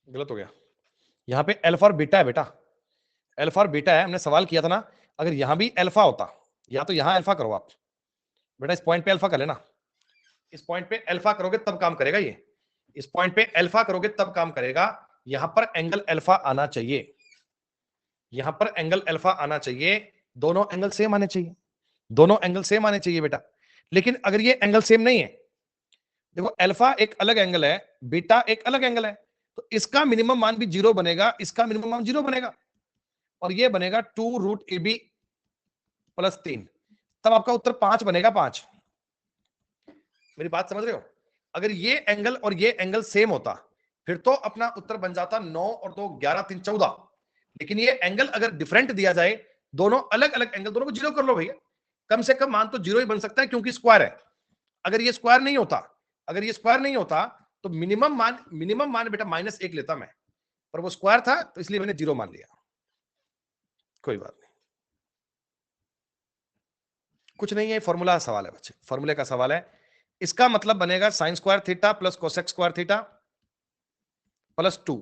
गलत हो गया। यहां पे अल्फा और बीटा है बेटा, अल्फा और बीटा है। हमने सवाल किया था ना, अगर यहां भी अल्फा होता, या तो यहां अल्फा करो आप बेटा, इस पॉइंट पे अल्फा कर लेना। इस पॉइंट पे अल्फा करोगे तब काम करेगा ये। इस पॉइंट पे अल्फा करोगे तब काम करेगा। यहां पर एंगल अल्फा आना चाहिए, यहां पर एंगल अल्फा आना चाहिए। दोनों एंगल सेम आने चाहिए, दोनों एंगल सेम आने चाहिए बेटा। लेकिन अगर ये एंगल सेम नहीं है, देखो अल्फा एक अलग एंगल है, बीटा एक अलग एंगल है, तो इसका मिनिमम मान भी 0 बनेगा, इसका मिनिमम मान 0 बनेगा, और ये बनेगा 2 रूट ए बी प्लस 3। तब आपका उत्तर 5 बनेगा, 5। मेरी बात समझ रहे हो? अगर ये एंगल और ये एंगल सेम होता, फिर तो अपना उत्तर बन जाता 9 और 2 11 3 14। लेकिन ये एंगल अगर डिफरेंट दिया जाए, दोनों अलग अलग एंगल, दोनों को 0 कर लो भैया। कम से कम मान तो 0 ही बन सकता है, क्योंकि स्क्वायर है। अगर ये स्क्वायर नहीं होता, अगर ये स्क्वायर नहीं होता, तो मिनिमम मान बेटा -1 लेता मैं, पर वो स्क्वायर था तो इसलिए मैंने 0 मान लिया। कोई बात नहीं। कुछ नहीं है, फॉर्मूला सवाल है बच्चे, फॉर्मूले का सवाल है। इसका मतलब बनेगा sine square theta plus cosec square theta plus 2।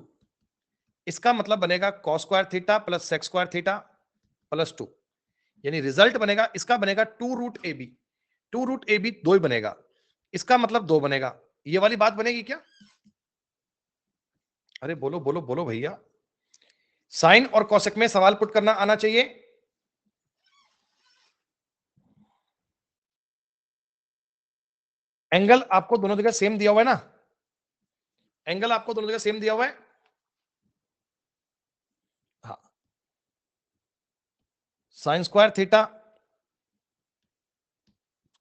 इसका मतलब बनेगा cos square theta plus sec square theta plus 2। यानी रिजल्ट बनेगा, इसका बनेगा 2 root A B. 2 root A B 2 ही बनेगा, इसका मतलब 2 बनेगा। ये वाली बात बनेगी क्या? अरे बोलो बोलो बोलो भैया। साइन और कॉसेक में सवाल पुट करना आना चाहिए। एंगल आपको दोनों जगह सेम दिया हुआ है ना, एंगल आपको दोनों जगह सेम दिया हुआ है। हाँ, sine square theta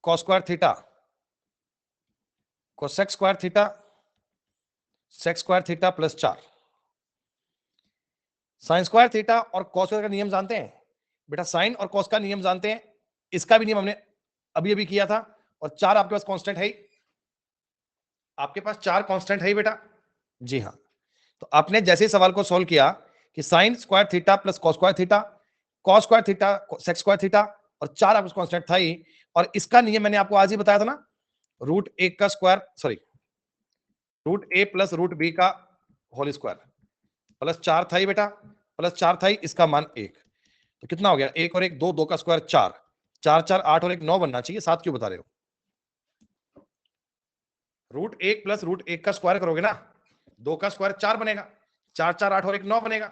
cos square theta cosec square theta sec square theta plus 4। Sine square theta और कॉस स्क्वायर का नियम जानते हैं बेटा, साइन और कॉस का नियम जानते हैं, इसका भी नियम हमने अभी अभी किया था। और 4 आपके पास कांस्टेंट है, आपके पास 4 कांस्टेंट है बेटा। जी हाँ, तो आपने जैसे ही सवाल को सॉल्व किया कि sine square theta plus cos square theta, cos square theta sec square theta, और 4 आपको कांस्टेंट था ही। और इसका नियम मैंने आपको आज ही बताया था ना, रूट ए का स्क्वायर, सॉरी रूट ए प्लस रूट बी का होल स्क्वायर प्लस 4 था ही बेटा, प्लस 4 था ही, इसका मान 1। तो कितना हो गया, 1 और 1 2, 2 का स्क्वायर 4, 4 4 8 और 1 9 बनना चाहिए, 7 क्यों बता रहे हो? रूट 1 प्लस रूट 1 का स्क्वायर करोगे ना, 2 का स्क्वायर 4 बनेगा, 4 4 8 और 1 9 बनेगा।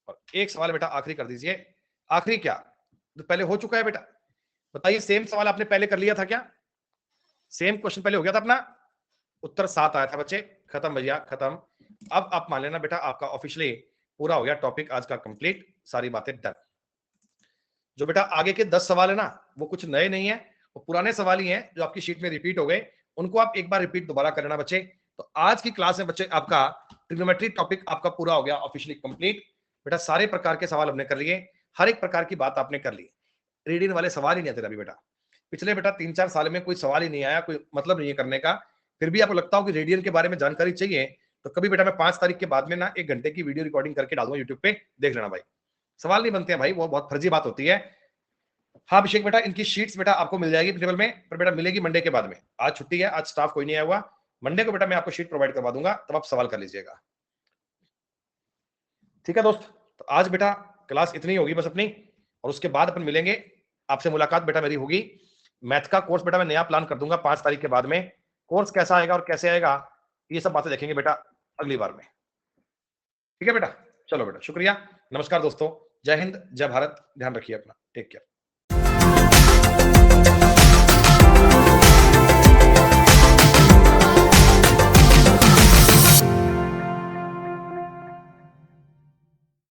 और एक सवाल बेटा आखिरी कर दीजिए। आखिरी क्या, तो पहले हो चुका है बेटा, बताइए सेम सवाल आपने पहले कर लिया था क्या? सेम क्वेश्चन पहले हो गया था अपना, उत्तर 7 आया था बच्चे। खत्म भैया खत्म। अब आप मान लेना बेटा, आपका ऑफिशियली पूरा हो गया टॉपिक आज का कंप्लीट, सारी बातें डन। जो बेटा आगे के 10 सवाल है ना, वो कुछ नए नहीं है, वो पुराने सवाल ही हैं जो आपकी शीट में रिपीट हो गए, उनको आप एक बार रिपीट दोबारा करना बच्चे। तो आज की क्लास में बच्चे आपका ट्रिग्नोमेट्री टॉपिक आपका पूरा हो गया ऑफिशियली कंप्लीट। बेटा सारे प्रकार के सवाल हमने कर लिए, हर एक प्रकार की बात आपने कर ली, रीडिंग वाले सवाल ही नहीं आते अभी बेटा। पिछले बेटा 3-4 साल में कोई सवाल ही नहीं आया, कोई मतलब नहीं है करने का। फिर भी आपको लगता हो कि रेडियन के बारे में जानकारी चाहिए, तो कभी बेटा मैं 5 तारीख के बाद में ना 1 घंटे की वीडियो रिकॉर्डिंग करके डाल दूंगा यूट्यूब पे, देख लेना भाई। सवाल नहीं बनते हैं भाई, वो बहुत फर्जी बात होती है। हाँ अभिषेक बेटा, इनकी शीट्स बेटा आपको मिल जाएगी टेबल में, पर बेटा मिलेगी मंडे के बाद में। आज छुट्टी है, आज स्टाफ कोई नहीं आया हुआ, मंडे को बेटा मैं आपको शीट प्रोवाइड करवा दूंगा, तब आप सवाल कर लीजिएगा। ठीक है दोस्त, तो आज बेटा क्लास इतनी होगी बस अपनी, और उसके बाद अपन मिलेंगे, आपसे मुलाकात बेटा मेरी होगी। मैथ का कोर्स बेटा मैं नया प्लान कर दूंगा 5 तारीख के बाद में, कोर्स कैसा आएगा और कैसे आएगा ये सब बातें देखेंगे बेटा अगली बार में। ठीक है बेटा, चलो बेटा शुक्रिया, नमस्कार दोस्तों, जय हिंद जय भारत, ध्यान रखिए अपना, टेक केयर।